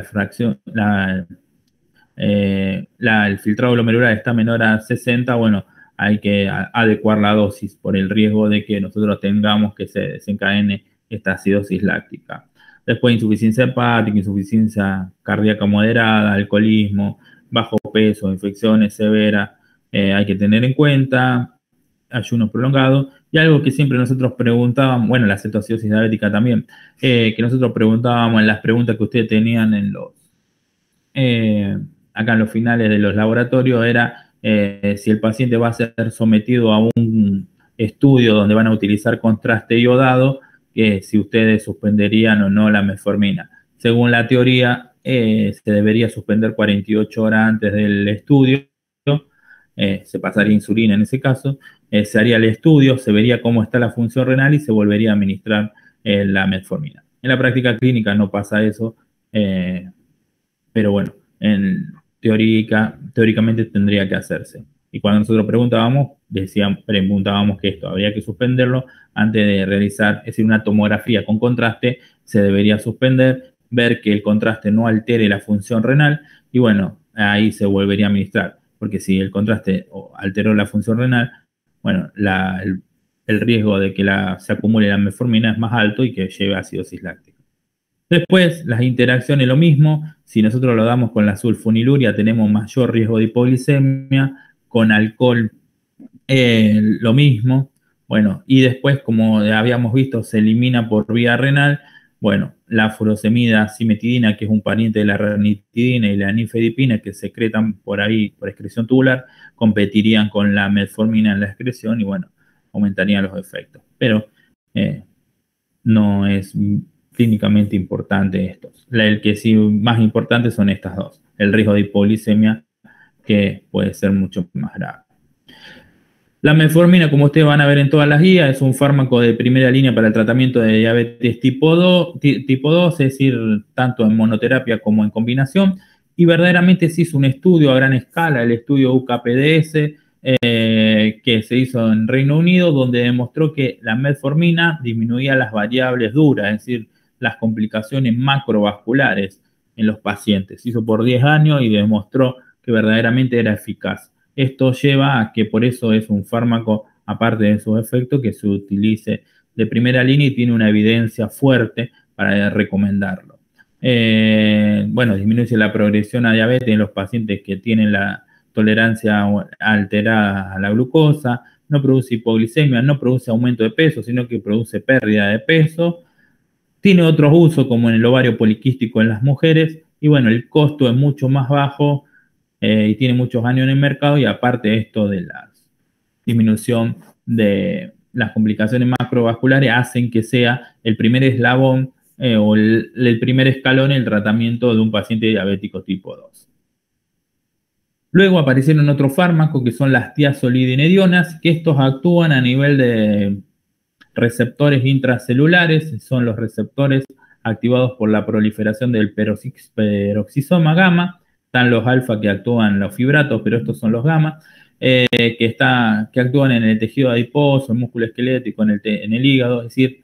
el filtrado glomerular está menor a 60, bueno, hay que adecuar la dosis por el riesgo de que nosotros tengamos que se desencadene esta acidosis láctica. Después, insuficiencia hepática, insuficiencia cardíaca moderada, alcoholismo, bajo peso, infecciones severas, hay que tener en cuenta, ayunos prolongados, y algo que siempre nosotros preguntábamos, bueno, la cetoacidosis diabética también, que nosotros preguntábamos en las preguntas que ustedes tenían acá en los finales de los laboratorios, era si el paciente va a ser sometido a un estudio donde van a utilizar contraste iodado, que si ustedes suspenderían o no la metformina. Según la teoría, se debería suspender 48 horas antes del estudio, se pasaría insulina en ese caso, se haría el estudio, se vería cómo está la función renal y se volvería a administrar la metformina. En la práctica clínica no pasa eso, pero bueno, teóricamente tendría que hacerse. Y cuando nosotros preguntábamos que esto habría que suspenderlo antes de realizar, es decir, una tomografía con contraste, se debería suspender, ver que el contraste no altere la función renal, y bueno, ahí se volvería a administrar, porque si el contraste alteró la función renal, bueno, el riesgo de que se acumule la metformina es más alto y que lleve a acidosis láctica. Después, las interacciones, lo mismo. Si nosotros lo damos con la sulfoniluria, tenemos mayor riesgo de hipoglicemia. Con alcohol, lo mismo. Bueno, y después, como habíamos visto, se elimina por vía renal. Bueno, la furosemida cimetidina, que es un pariente de la ranitidina, y la nifedipina, que secretan por ahí por excreción tubular, competirían con la metformina en la excreción y, bueno, aumentarían los efectos. Pero no es clínicamente importante estos. El que sí más importante son estas dos. El riesgo de hipoglicemia, que puede ser mucho más grave. La metformina, como ustedes van a ver en todas las guías, es un fármaco de primera línea para el tratamiento de diabetes tipo 2, es decir, tanto en monoterapia como en combinación. Y verdaderamente se hizo un estudio a gran escala, el estudio UKPDS, que se hizo en Reino Unido, donde demostró que la metformina disminuía las variables duras, es decir, las complicaciones macrovasculares en los pacientes. Se hizo por 10 años y demostró que verdaderamente era eficaz. Esto lleva a que por eso es un fármaco, aparte de sus efectos, que se utilice de primera línea y tiene una evidencia fuerte para recomendarlo. Bueno, disminuye la progresión a diabetes en los pacientes que tienen la tolerancia alterada a la glucosa, no produce hipoglicemia, no produce aumento de peso, sino que produce pérdida de peso. Tiene otros usos como en el ovario poliquístico en las mujeres y bueno, el costo es mucho más bajo y tiene muchos años en el mercado y aparte esto de la disminución de las complicaciones macrovasculares hacen que sea el primer eslabón o el primer escalón en el tratamiento de un paciente diabético tipo 2. Luego aparecieron otros fármacos que son las tiazolidinedionas, que estos actúan a nivel de receptores intracelulares, son los receptores activados por la proliferación del peroxisoma gamma, están los alfa que actúan los fibratos, pero estos son los gamma, que actúan en el tejido adiposo, el músculo esquelético, en el hígado, es decir,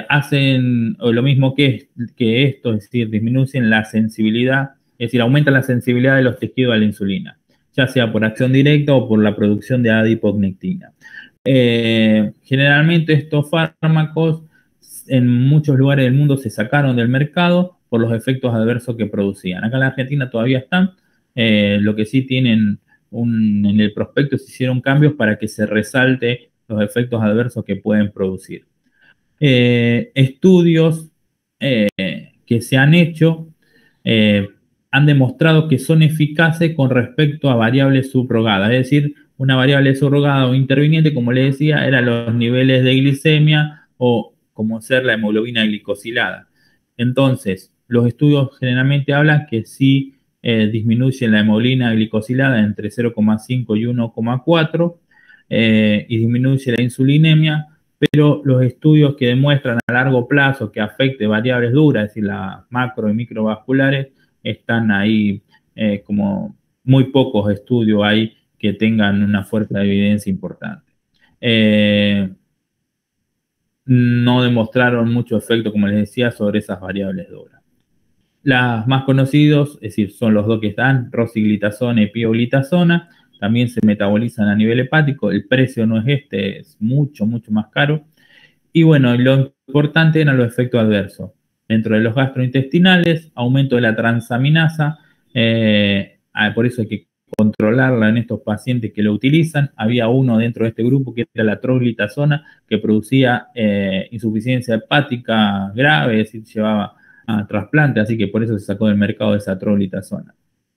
hacen lo mismo que esto, es decir, disminuyen la sensibilidad, es decir, aumentan la sensibilidad de los tejidos a la insulina, ya sea por acción directa o por la producción de adipocnectina. Generalmente estos fármacos en muchos lugares del mundo se sacaron del mercado por los efectos adversos que producían. Acá en la Argentina todavía están, lo que sí tienen en el prospecto se hicieron cambios para que se resalte los efectos adversos que pueden producir. Estudios que se han hecho han demostrado que son eficaces con respecto a variables subrogadas, es decir, una variable subrogada o interviniente, como les decía, eran los niveles de glicemia o como ser la hemoglobina glicosilada. Entonces, los estudios generalmente hablan que sí disminuye la hemoglobina glicosilada entre 0,5 y 1,4 y disminuye la insulinemia, pero los estudios que demuestran a largo plazo que afecte variables duras, es decir, las macro y microvasculares, están ahí como muy pocos estudios hay que tengan una fuerza de evidencia importante. No demostraron mucho efecto, como les decía, sobre esas variables duras. Las más conocidos, es decir, son los dos que están, rosiglitazona y pioglitazona, también se metabolizan a nivel hepático, el precio no es este, es mucho, mucho más caro. Y bueno, lo importante eran los efectos adversos. Dentro de los gastrointestinales, aumento de la transaminasa, por eso hay que controlarla en estos pacientes que lo utilizan. Había uno dentro de este grupo que era la troglitazona, que producía insuficiencia hepática grave, es decir, llevaba a trasplante, así que por eso se sacó del mercado esa troglitazona.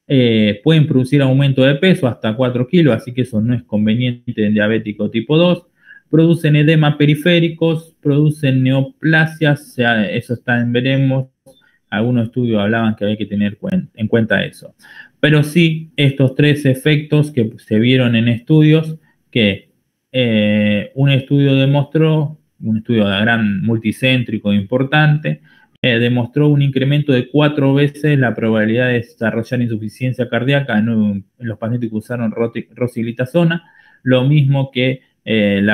Pueden producir aumento de peso hasta 4 kilos, así que eso no es conveniente en diabético tipo 2. Producen edema periféricos, producen neoplasias, o sea, eso está en veremos. Algunos estudios hablaban que hay que tener en cuenta eso. Pero sí, estos tres efectos que se vieron en estudios, que un estudio demostró, un estudio de gran multicéntrico importante, demostró un incremento de 4 veces la probabilidad de desarrollar insuficiencia cardíaca en los pacientes que usaron rosiglitazona, lo mismo que el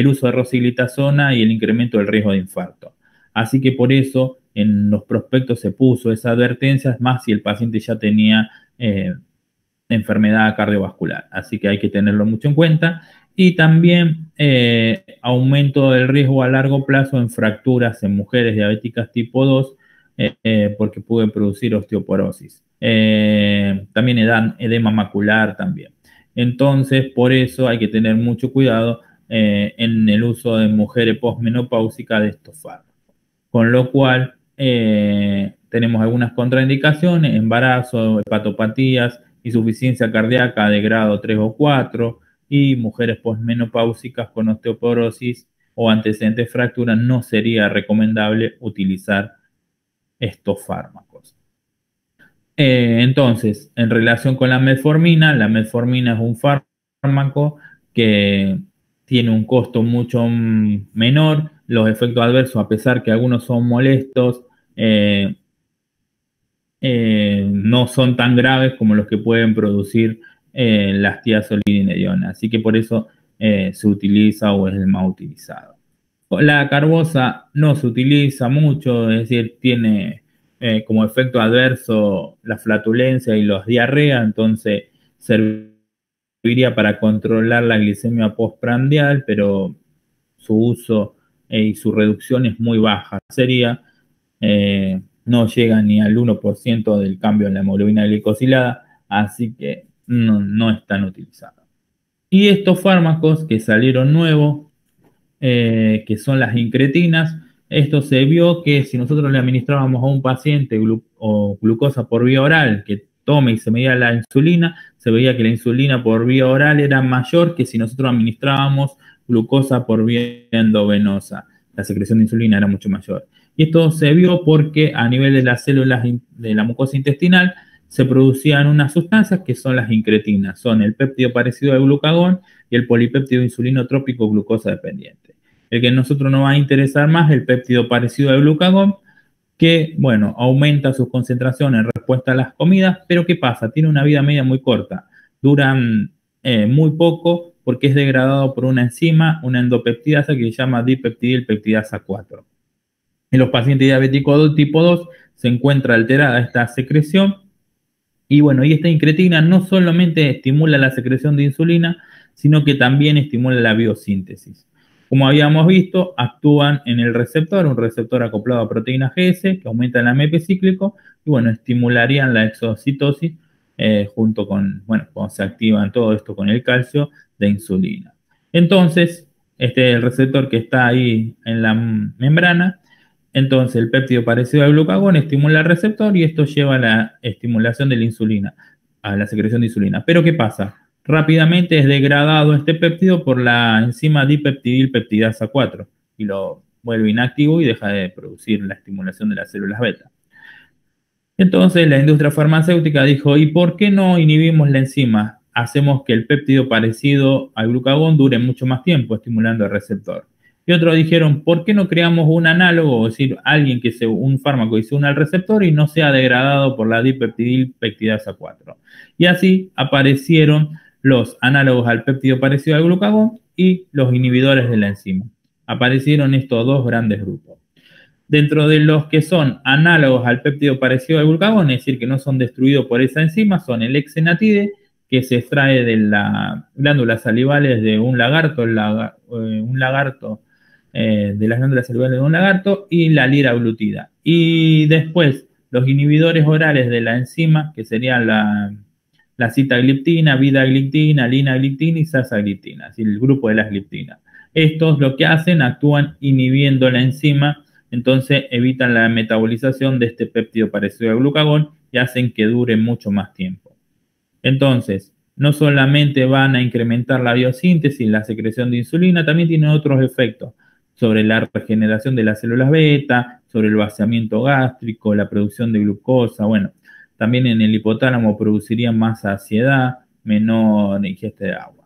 uso de rosiglitazona y el incremento del riesgo de infarto. Así que por eso en los prospectos se puso esa advertencia, más si el paciente ya tenía enfermedad cardiovascular. Así que hay que tenerlo mucho en cuenta. Y también aumento del riesgo a largo plazo en fracturas en mujeres diabéticas tipo 2, porque pueden producir osteoporosis. También dan edema macular también. Entonces, por eso hay que tener mucho cuidado en el uso de mujeres posmenopáusicas de estos fármacos. Con lo cual, tenemos algunas contraindicaciones, embarazo, hepatopatías, insuficiencia cardíaca de grado 3 o 4 y mujeres posmenopáusicas con osteoporosis o antecedentes de fractura, no sería recomendable utilizar estos fármacos. Entonces, en relación con la metformina es un fármaco fármaco que tiene un costo mucho menor. Los efectos adversos, a pesar que algunos son molestos, no son tan graves como los que pueden producir las tiazolidinediona. Así que por eso se utiliza o es el más utilizado. La carbosa no se utiliza mucho, es decir, tiene como efecto adverso la flatulencia y los diarrea, entonces serviría para controlar la glicemia postprandial, pero su uso y su reducción es muy baja. No llega ni al 1% del cambio en la hemoglobina glicosilada, así que no están utilizados. Y estos fármacos que salieron nuevos, que son las incretinas, esto se vio que si nosotros le administrábamos a un paciente glucosa por vía oral, que tome y se medía la insulina, se veía que la insulina por vía oral era mayor que si nosotros administrábamos glucosa por vía endovenosa. La secreción de insulina era mucho mayor. Y esto se vio porque a nivel de las células de la mucosa intestinal se producían unas sustancias que son las incretinas. Son el péptido parecido al glucagón y el polipéptido insulinotrópico glucosa dependiente. El que a nosotros nos va a interesar más es el péptido parecido al glucagón, que, bueno, aumenta sus concentraciones en respuesta a las comidas, pero ¿qué pasa? Tiene una vida media muy corta. Duran muy poco porque es degradado por una enzima, una endopeptidasa que se llama dipeptidilpeptidasa 4. En los pacientes diabéticos tipo 2 se encuentra alterada esta secreción y bueno, y esta incretina no solamente estimula la secreción de insulina, sino que también estimula la biosíntesis. Como habíamos visto, actúan en el receptor, un receptor acoplado a proteína GS que aumenta el AMP cíclico y bueno, estimularían la exocitosis junto con, bueno, cuando se activan todo esto con el calcio de insulina. Entonces, este es el receptor que está ahí en la membrana. Entonces, el péptido parecido al glucagón estimula el receptor y esto lleva a la estimulación de la insulina, a la secreción de insulina. Pero, ¿qué pasa? Rápidamente es degradado este péptido por la enzima dipeptidilpeptidasa 4 y lo vuelve inactivo y deja de producir la estimulación de las células beta. Entonces, la industria farmacéutica dijo, ¿y por qué no inhibimos la enzima? Hacemos que el péptido parecido al glucagón dure mucho más tiempo estimulando el receptor. Y otros dijeron, ¿por qué no creamos un análogo, es decir, un fármaco que se une al receptor y no sea degradado por la dipeptidilpeptidasa 4? Y así aparecieron los análogos al péptido parecido al glucagón y los inhibidores de la enzima. Aparecieron estos dos grandes grupos. Dentro de los que son análogos al péptido parecido al glucagón, es decir, que no son destruidos por esa enzima, son el exenatide, que se extrae de las glándulas salivales de un lagarto, de las glándulas salivales de un lagarto, y la liraglutida. Y después, los inhibidores orales de la enzima, que serían la sitagliptina, vidagliptina, linagliptina y sasagliptina, es decir, el grupo de las gliptinas. Estos lo que hacen, actúan inhibiendo la enzima, entonces evitan la metabolización de este péptido parecido al glucagón y hacen que dure mucho más tiempo. Entonces, no solamente van a incrementar la biosíntesis, la secreción de insulina, también tienen otros efectos sobre la regeneración de las células beta, sobre el vaciamiento gástrico, la producción de glucosa. Bueno, también en el hipotálamo producirían más saciedad, menor ingesta de agua.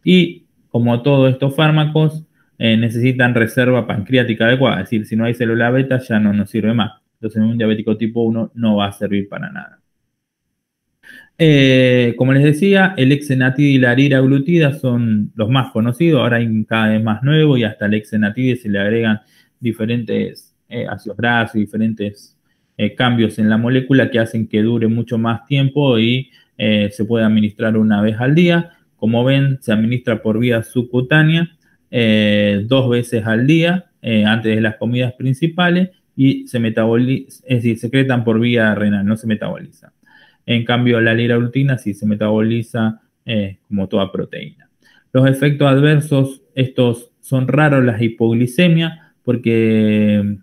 Y como todos estos fármacos, necesitan reserva pancreática adecuada, es decir, si no hay célula beta ya no nos sirve más. Entonces en un diabético tipo 1 no va a servir para nada. Como les decía, el exenatide y la liraglutida son los más conocidos, ahora hay cada vez más nuevos y hasta el exenatide se le agregan diferentes ácidos grasos, diferentes cambios en la molécula que hacen que dure mucho más tiempo y se puede administrar una vez al día. Como ven, se administra por vía subcutánea 2 veces al día antes de las comidas principales y se metaboliza, es decir, secretan por vía renal, no se metaboliza. En cambio, la liraglutida sí se metaboliza como toda proteína. Los efectos adversos, estos son raros, las hipoglicemias, porque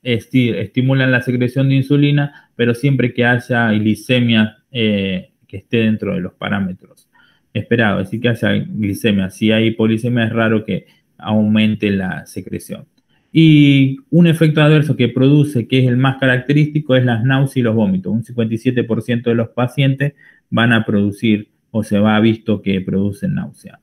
estimulan la secreción de insulina, pero siempre que haya glicemia que esté dentro de los parámetros esperados, es decir, que haya glicemia. Si hay hipoglicemia es raro que aumente la secreción. Y un efecto adverso que produce, que es el más característico, es las náuseas y los vómitos. Un 57% de los pacientes van a producir o se ha visto que producen náusea.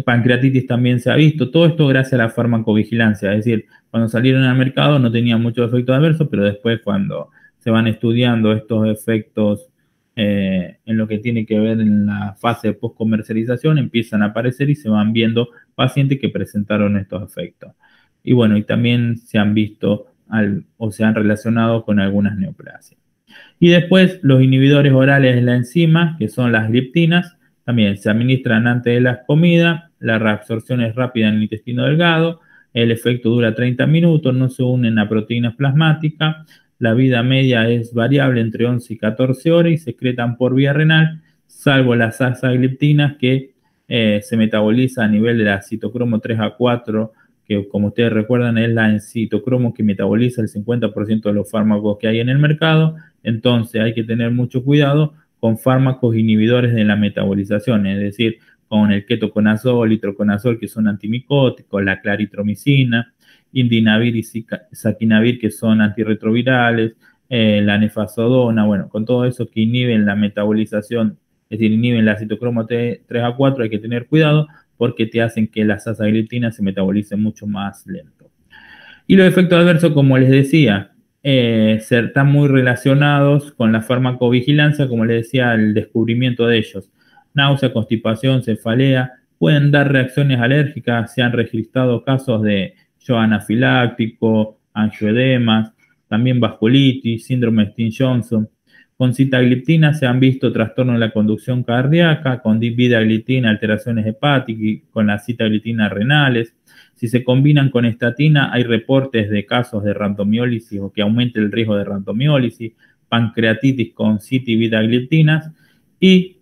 Pancreatitis también se ha visto, todo esto gracias a la farmacovigilancia, es decir, cuando salieron al mercado no tenían muchos efectos adversos, pero después cuando se van estudiando estos efectos en lo que tiene que ver en la fase de post-comercialización, empiezan a aparecer y se van viendo pacientes que presentaron estos efectos. Y bueno, y también se han visto o se han relacionado con algunas neoplasias. Y después los inhibidores orales de la enzima, que son las gliptinas, también se administran antes de la comida, la reabsorción es rápida en el intestino delgado, el efecto dura 30 minutos, no se unen a proteínas plasmáticas, la vida media es variable entre 11 y 14 horas y se excretan por vía renal, salvo las azagliptinas que se metaboliza a nivel de la citocromo 3A4, que como ustedes recuerdan es la citocromo que metaboliza el 50% de los fármacos que hay en el mercado. Entonces hay que tener mucho cuidado con fármacos inhibidores de la metabolización, es decir, con el ketoconazol, itraconazol, que son antimicóticos, la claritromicina, indinavir y saquinavir, que son antirretrovirales, la nefazodona, bueno, con todo eso que inhiben la metabolización, es decir, inhiben la citocromo 3A4, hay que tener cuidado porque te hacen que las azagliptinas se metabolicen mucho más lento. Y los efectos adversos, como les decía, están muy relacionados con la farmacovigilancia, como les decía, el descubrimiento de ellos. Náusea, constipación, cefalea, pueden dar reacciones alérgicas, se han registrado casos de shock anafiláctico, angioedemas, también vasculitis, síndrome de Stevens-Johnson. Con sitagliptina se han visto trastornos de la conducción cardíaca, con vidagliptina, alteraciones hepáticas, y con la sitagliptina renales. Si se combinan con estatina, hay reportes de casos de rhabdomiólisis o que aumente el riesgo de rhabdomiólisis, pancreatitis con cita y vidagliptinas. Y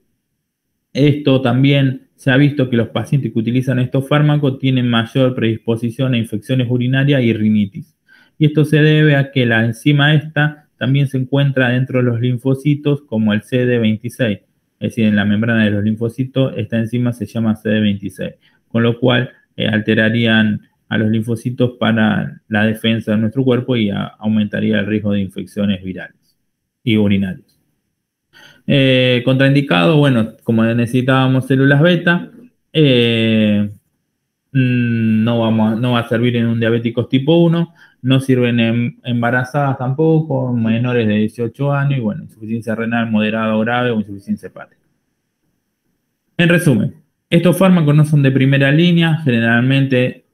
esto también se ha visto que los pacientes que utilizan estos fármacos tienen mayor predisposición a infecciones urinarias y rinitis. Y esto se debe a que la enzima esta también se encuentra dentro de los linfocitos como el CD26. Es decir, en la membrana de los linfocitos esta enzima se llama CD26, con lo cual alterarían a los linfocitos para la defensa de nuestro cuerpo y aumentaría el riesgo de infecciones virales y urinarias. Contraindicado, bueno, como necesitábamos células beta, no va a servir en un diabético tipo 1, no sirven en embarazadas tampoco, menores de 18 años y bueno, insuficiencia renal moderada o grave o insuficiencia hepática. En resumen, estos fármacos no son de primera línea, generalmente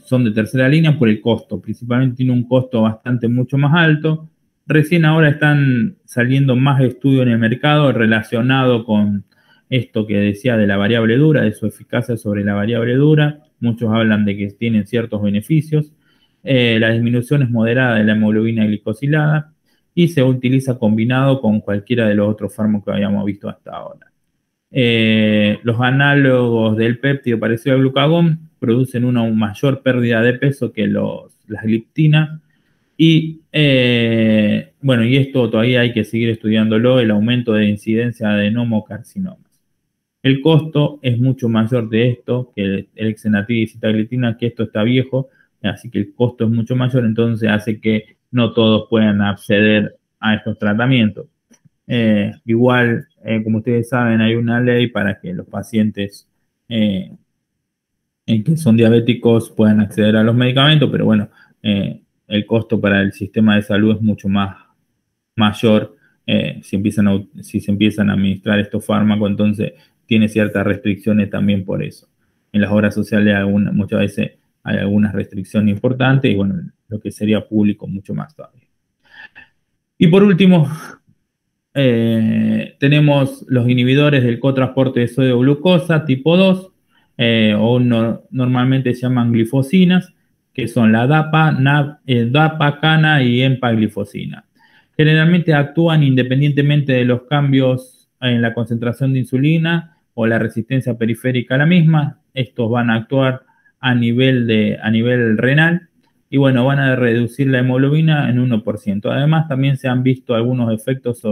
son de tercera línea por el costo, principalmente tiene un costo mucho más alto. Recién ahora están saliendo más estudios en el mercado relacionado con esto que decía de la variable dura, de su eficacia sobre la variable dura. Muchos hablan de que tienen ciertos beneficios. La disminución es moderada de la hemoglobina glicosilada y se utiliza combinado con cualquiera de los otros fármacos que habíamos visto hasta ahora. Los análogos del péptido parecido al glucagón producen una mayor pérdida de peso que las gliptinas y bueno, y esto todavía hay que seguir estudiándolo, el aumento de incidencia de adenocarcinomas. El costo es mucho mayor de esto que el exenatid y sitagliptina, que esto está viejo, así que el costo es mucho mayor, entonces hace que no todos puedan acceder a estos tratamientos. Igual, como ustedes saben, hay una ley para que los pacientes que son diabéticos puedan acceder a los medicamentos, pero bueno, el costo para el sistema de salud es mucho más mayor si se empiezan a administrar estos fármacos, entonces tiene ciertas restricciones también por eso. En las obras sociales muchas veces hay algunas restricciones importantes y bueno, lo que sería público mucho más todavía. Y por último, tenemos los inhibidores del cotransporte de sodio glucosa tipo 2, normalmente se llaman glifosinas, que son la DAPA, CANA y empaglifosina. Generalmente actúan independientemente de los cambios en la concentración de insulina o la resistencia periférica a la misma. Estos van a actuar a nivel renal y bueno, van a reducir la hemoglobina en 1%. Además, también se han visto algunos efectos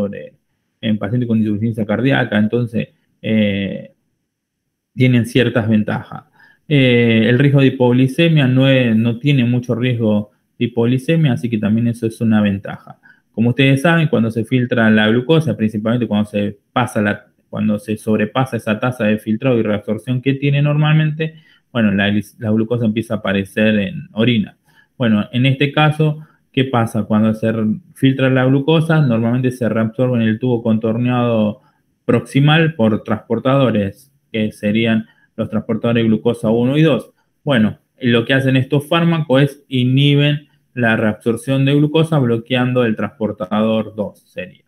en pacientes con insuficiencia cardíaca, entonces tienen ciertas ventajas. El riesgo de hipoglicemia no tiene mucho riesgo de hipoglicemia, así que también eso es una ventaja. Como ustedes saben, cuando se filtra la glucosa, principalmente cuando se pasa cuando se sobrepasa esa tasa de filtrado y reabsorción que tiene normalmente, bueno, la glucosa empieza a aparecer en orina. Bueno, en este caso, ¿qué pasa? Cuando se filtra la glucosa, normalmente se reabsorbe en el tubo contorneado proximal por transportadores, que serían los transportadores de glucosa 1 y 2. Bueno, lo que hacen estos fármacos es inhiben la reabsorción de glucosa bloqueando el transportador 2, sería.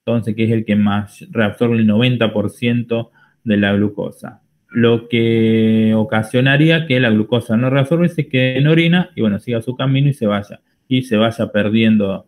Entonces, que es el que más reabsorbe el 90% de la glucosa. Lo que ocasionaría que la glucosa no reabsorbe, se quede en orina y bueno, siga su camino y se vaya perdiendo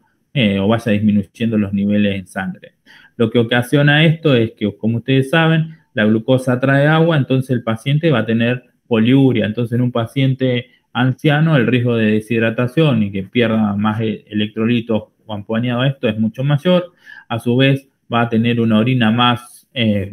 o vaya disminuyendo los niveles en sangre. Lo que ocasiona esto es que, como ustedes saben, la glucosa atrae agua, entonces el paciente va a tener poliuria. Entonces, en un paciente anciano, el riesgo de deshidratación y que pierda más electrolitos o acompañado a esto es mucho mayor. A su vez, va a tener una orina más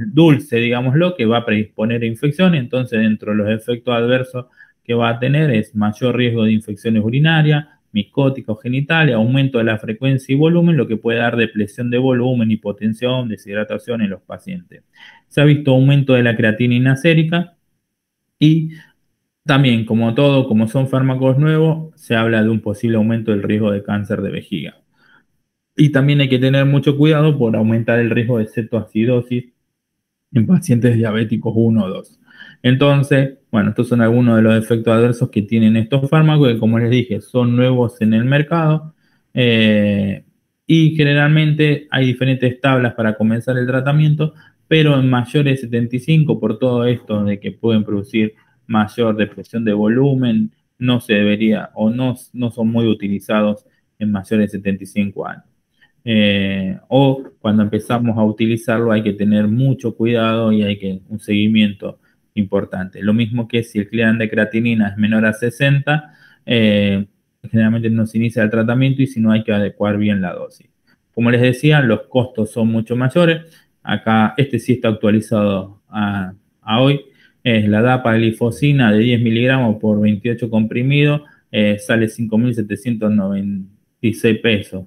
dulce, digámoslo, que va a predisponer a infecciones. Entonces, dentro de los efectos adversos que va a tener es mayor riesgo de infecciones urinarias, micótica o genitales, aumento de la frecuencia y volumen, lo que puede dar depresión de volumen, hipotensión, deshidratación en los pacientes. Se ha visto aumento de la creatinina sérica y también, como todo, como son fármacos nuevos, se habla de un posible aumento del riesgo de cáncer de vejiga. Y también hay que tener mucho cuidado por aumentar el riesgo de cetoacidosis en pacientes diabéticos 1 o 2. Entonces, bueno, estos son algunos de los efectos adversos que tienen estos fármacos, que como les dije, son nuevos en el mercado. Y generalmente hay diferentes tablas para comenzar el tratamiento, pero en mayores de 75, por todo esto de que pueden producir mayor depresión de volumen, no se debería o no son muy utilizados en mayores de 75 años. O cuando empezamos a utilizarlo hay que tener mucho cuidado y hay que un seguimiento importante. Lo mismo que si el clearance de creatinina es menor a 60, generalmente no se inicia el tratamiento y si no hay que adecuar bien la dosis. Como les decía, los costos son mucho mayores. Acá este sí está actualizado a hoy. Es la dapaglifosina de 10 miligramos por 28 comprimidos, sale 5.796 pesos.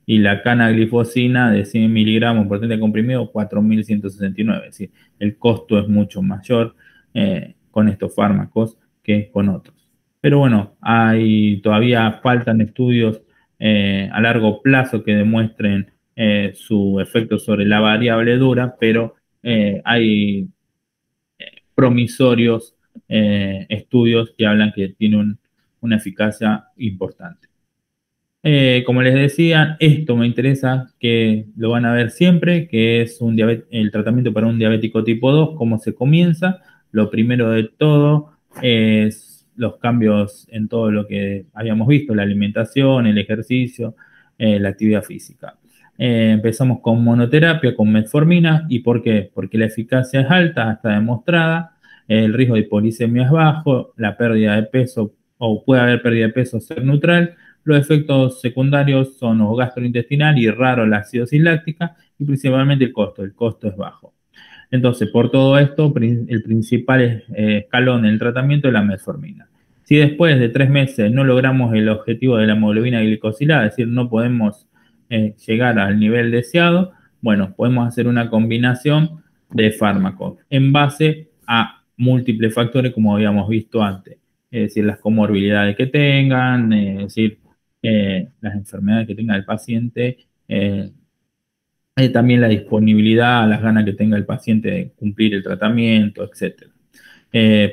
Y la canaglifosina de 100 miligramos por 30 comprimidos, 4.169. Es decir, el costo es mucho mayor con estos fármacos que con otros. Pero bueno, todavía faltan estudios a largo plazo que demuestren su efecto sobre la variable dura, pero hay promisorios estudios que hablan que tiene una eficacia importante. Como les decía, esto me interesa que lo van a ver siempre, que es el tratamiento para un diabético tipo 2, cómo se comienza. Lo primero de todo es los cambios en todo lo que habíamos visto, la alimentación, el ejercicio, la actividad física. Empezamos con monoterapia, con metformina. ¿Y por qué? Porque la eficacia es alta, está demostrada, el riesgo de hipoglicemia es bajo, la pérdida de peso, o puede haber pérdida de peso, ser neutral. Los efectos secundarios son o gastrointestinal y raro la acidosis láctica y principalmente el costo. El costo es bajo. Entonces, por todo esto, el principal escalón en el tratamiento es la metformina. Si después de 3 meses no logramos el objetivo de la hemoglobina glicosilada, es decir, no podemos llegar al nivel deseado, bueno, podemos hacer una combinación de fármacos en base a múltiples factores como habíamos visto antes. Es decir, las comorbilidades que tengan, es decir, las enfermedades que tenga el paciente, también la disponibilidad, las ganas que tenga el paciente de cumplir el tratamiento, etc.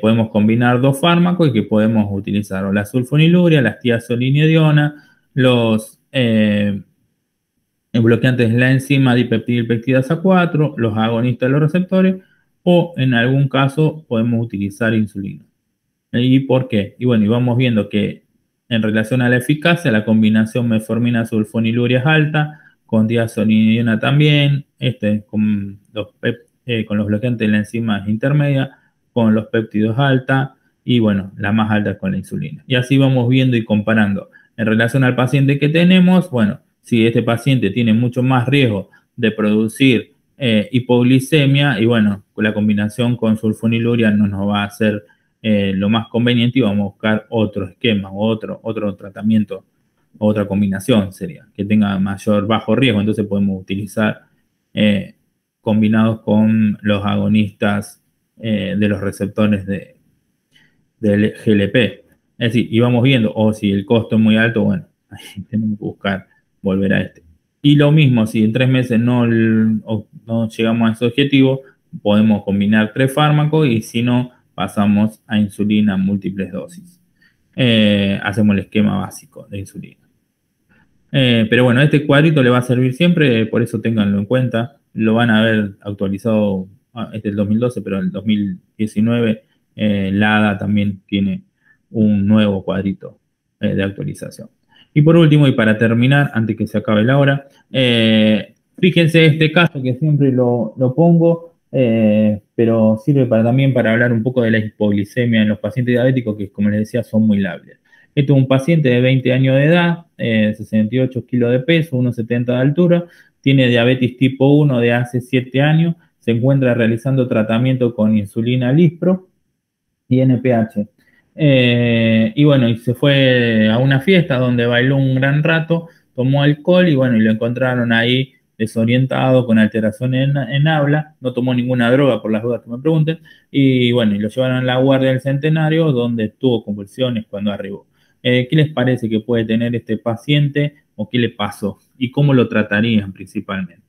Podemos combinar 2 fármacos y que podemos utilizar o la sulfonilurea, la tiazolinidiona, los bloqueantes de la enzima dipeptidilpeptidasa 4, los agonistas de los receptores o en algún caso podemos utilizar insulina. ¿Y por qué? Y bueno, y vamos viendo que en relación a la eficacia, la combinación metformina-sulfonilurea es alta, con diazolinidiona también, con los bloqueantes de la enzima es intermedia, con los péptidos alta, y bueno, la más alta es con la insulina. Y así vamos viendo y comparando. En relación al paciente que tenemos, bueno, si este paciente tiene mucho más riesgo de producir hipoglicemia, y bueno, la combinación con sulfonilurea no nos va a hacer lo más conveniente y vamos a buscar otro esquema o otro tratamiento, otra combinación sería, que tenga bajo riesgo. Entonces podemos utilizar combinados con los agonistas de los receptores del GLP. Es decir, íbamos viendo, o si el costo es muy alto, bueno, ahí tenemos que buscar volver a este. Y lo mismo, si en 3 meses no llegamos a ese objetivo, podemos combinar 3 fármacos y si no, pasamos a insulina múltiples dosis. Hacemos el esquema básico de insulina. Pero bueno, este cuadrito le va a servir siempre, por eso ténganlo en cuenta. Lo van a ver actualizado, este es el 2012, pero en el 2019 LADA también tiene un nuevo cuadrito de actualización. Y por último, y para terminar, antes que se acabe la hora, fíjense este caso que siempre lo pongo, pero sirve también para hablar un poco de la hipoglicemia en los pacientes diabéticos, que como les decía, son muy lables. Este es un paciente de 20 años de edad, 68 kilos de peso, 1,70 de altura, tiene diabetes tipo 1 de hace 7 años, se encuentra realizando tratamiento con insulina Lispro y NPH. Y bueno, y se fue a una fiesta donde bailó un gran rato, tomó alcohol y bueno, y lo encontraron ahí desorientado, con alteración en habla, no tomó ninguna droga por las dudas que me pregunten, y bueno, y lo llevaron a la guardia del Centenario, donde tuvo convulsiones cuando arribó. ¿Qué les parece que puede tener este paciente o qué le pasó? ¿Y cómo lo tratarían principalmente?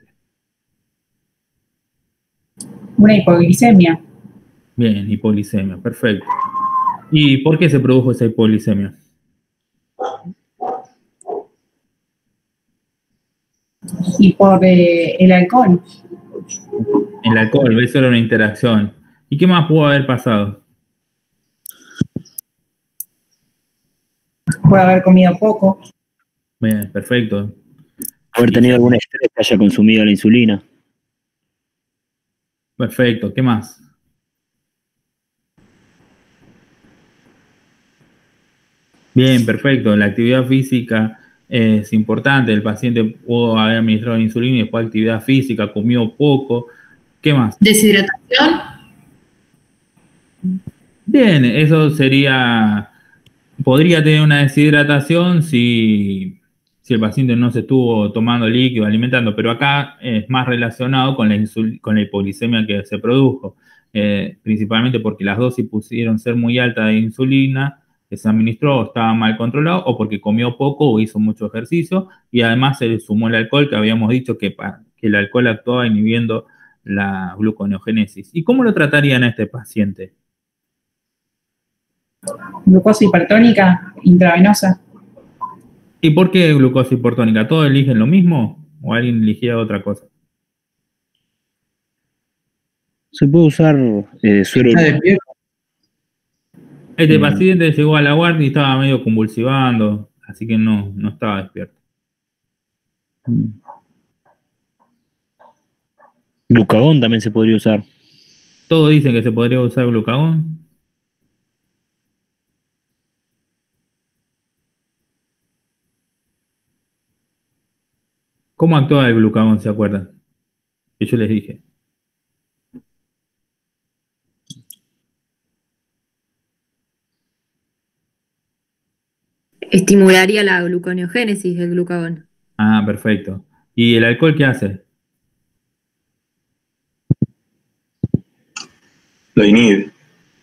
Una hipoglicemia. Bien, hipoglicemia, perfecto. ¿Y por qué se produjo esa hipoglicemia? Y por el alcohol. El alcohol, eso era una interacción. ¿Y qué más pudo haber pasado? Puede haber comido poco. Bien, perfecto. Haber tenido algún estrés que haya consumido la insulina. Perfecto, ¿qué más? Bien, perfecto. La actividad física es importante. El paciente pudo haber administrado insulina y después actividad física, comió poco. ¿Qué más? Deshidratación. Bien, eso sería, podría tener una deshidratación si el paciente no se estuvo tomando líquido, alimentando, pero acá es más relacionado con la hipoglicemia que se produjo, principalmente porque las dosis pudieron ser muy altas de insulina que se administró o estaba mal controlado, o porque comió poco o hizo mucho ejercicio, y además se le sumó el alcohol, que habíamos dicho que el alcohol actuaba inhibiendo la gluconeogénesis. ¿Y cómo lo tratarían a este paciente? Glucosa hipertónica intravenosa. ¿Y por qué glucosa hipertónica? ¿Todos eligen lo mismo o alguien eligía otra cosa? Se puede usar suero. Está despierto. Este paciente llegó a la guardia y estaba medio convulsivando, así que no estaba despierto. Glucagón también se podría usar. Todos dicen que se podría usar glucagón. ¿Cómo actúa el glucagón, se acuerdan? Que yo les dije. Estimularía la gluconeogénesis del glucagón. Ah, perfecto. ¿Y el alcohol qué hace? Lo inhibe.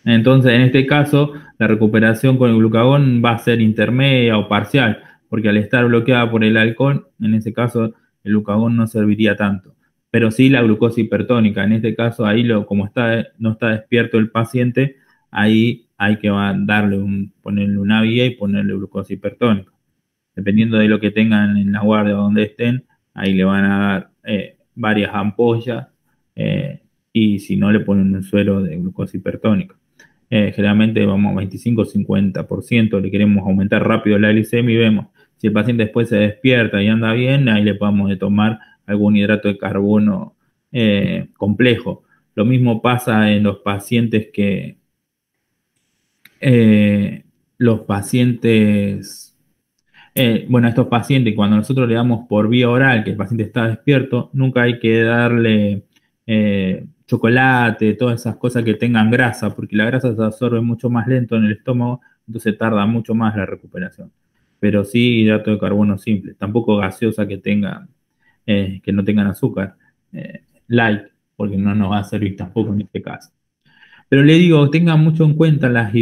Entonces, en este caso, la recuperación con el glucagón va a ser intermedia o parcial, porque al estar bloqueada por el alcohol, en ese caso, el glucagón no serviría tanto. Pero sí la glucosa hipertónica. En este caso, ahí como no está despierto el paciente, ahí hay que ponerle una vía y ponerle glucosa hipertónica. Dependiendo de lo que tengan en la guardia o donde estén, ahí le van a dar varias ampollas y si no, le ponen un suero de glucosa hipertónica. Generalmente vamos a 25-50%, le queremos aumentar rápido la glicemia y vemos si el paciente después se despierta y anda bien, ahí le podemos tomar algún hidrato de carbono complejo. Lo mismo pasa en los pacientes estos pacientes, cuando nosotros le damos por vía oral que el paciente está despierto, nunca hay que darle chocolate, todas esas cosas que tengan grasa, porque la grasa se absorbe mucho más lento en el estómago, entonces tarda mucho más la recuperación. Pero sí hidrato de carbono simple, tampoco gaseosa que no tengan azúcar, light, porque no nos va a servir tampoco en este caso. Pero le digo, tengan mucho en cuenta las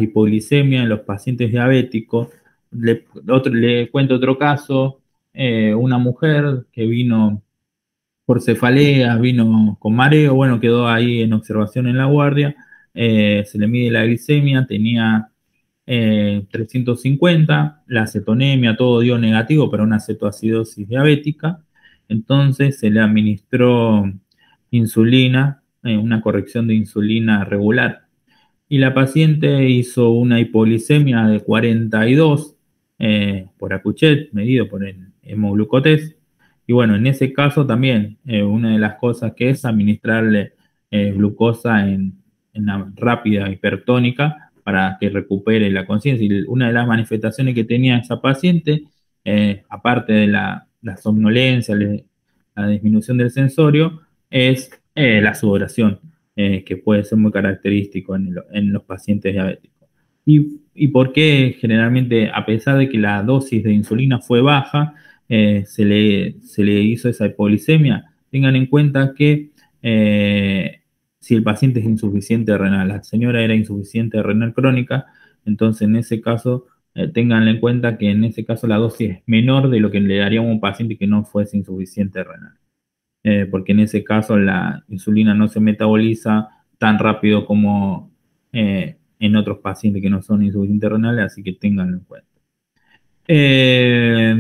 hipoglicemias en los pacientes diabéticos. Le cuento otro caso, una mujer que vino por cefalea, vino con mareo, bueno, quedó ahí en observación en la guardia, se le mide la glicemia, tenía 350, la acetonemia, todo dio negativo para una cetoacidosis diabética, entonces se le administró insulina, una corrección de insulina regular, y la paciente hizo una hipoglicemia de 42 por Acuchet, medido por el hemoglucotest. Y bueno, en ese caso también una de las cosas que es administrarle glucosa en la rápida hipertónica para que recupere la conciencia. Y una de las manifestaciones que tenía esa paciente, aparte de la somnolencia, la disminución del sensorio, es la sudoración, que puede ser muy característico en los pacientes diabéticos. ¿Y por qué generalmente, a pesar de que la dosis de insulina fue baja, se le hizo esa hipoglicemia? Tengan en cuenta que si el paciente es insuficiente renal, la señora era insuficiente renal crónica, entonces en ese caso, tengan en cuenta que en ese caso la dosis es menor de lo que le daríamos a un paciente que no fuese insuficiente renal. Porque en ese caso la insulina no se metaboliza tan rápido como en otros pacientes que no son insuficientes renales, así que ténganlo en cuenta.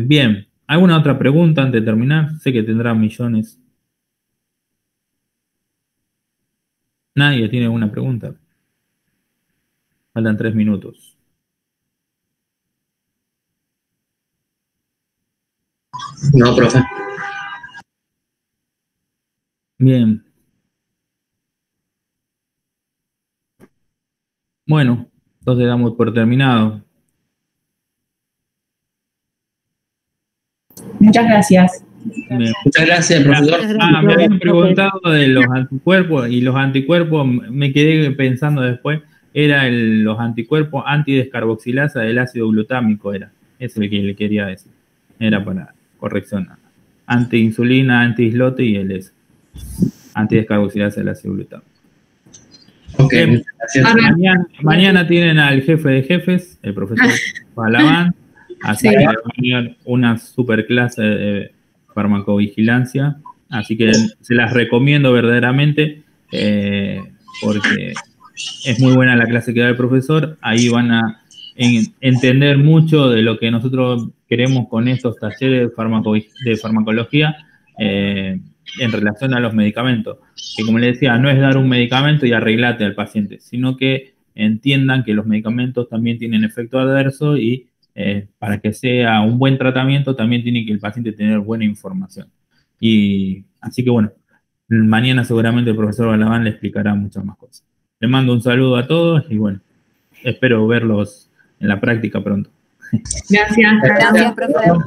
Bien, ¿alguna otra pregunta antes de terminar? Sé que tendrá millones. ¿Nadie tiene alguna pregunta? Faltan 3 minutos. No, profe. Bien. Bueno, entonces damos por terminado. Muchas gracias. Bien. Muchas gracias, profesor. Me habían preguntado de los anticuerpos, y los anticuerpos, me quedé pensando después, los anticuerpos antidescarboxilasa del ácido glutámico, era. Eso es lo que le quería decir. Era para corrección. Antiinsulina, antiislote y el S. Antidescarboxilasa del ácido glutámico. Ok, Bien. gracias. Mañana tienen al jefe de jefes, el profesor Palaván, así Sí. que va a dar una super clase de farmacovigilancia, así que se las recomiendo verdaderamente, porque es muy buena la clase que da el profesor. Ahí van a entender mucho de lo que nosotros queremos con estos talleres de farmacología en relación a los medicamentos, que como les decía, no es dar un medicamento y arreglarte al paciente, sino que entiendan que los medicamentos también tienen efecto adverso y para que sea un buen tratamiento también tiene que el paciente tener buena información. Y así que bueno, mañana seguramente el profesor Balaván le explicará muchas más cosas. Le mando un saludo a todos y bueno, espero verlos en la práctica pronto. Gracias. Gracias, profe.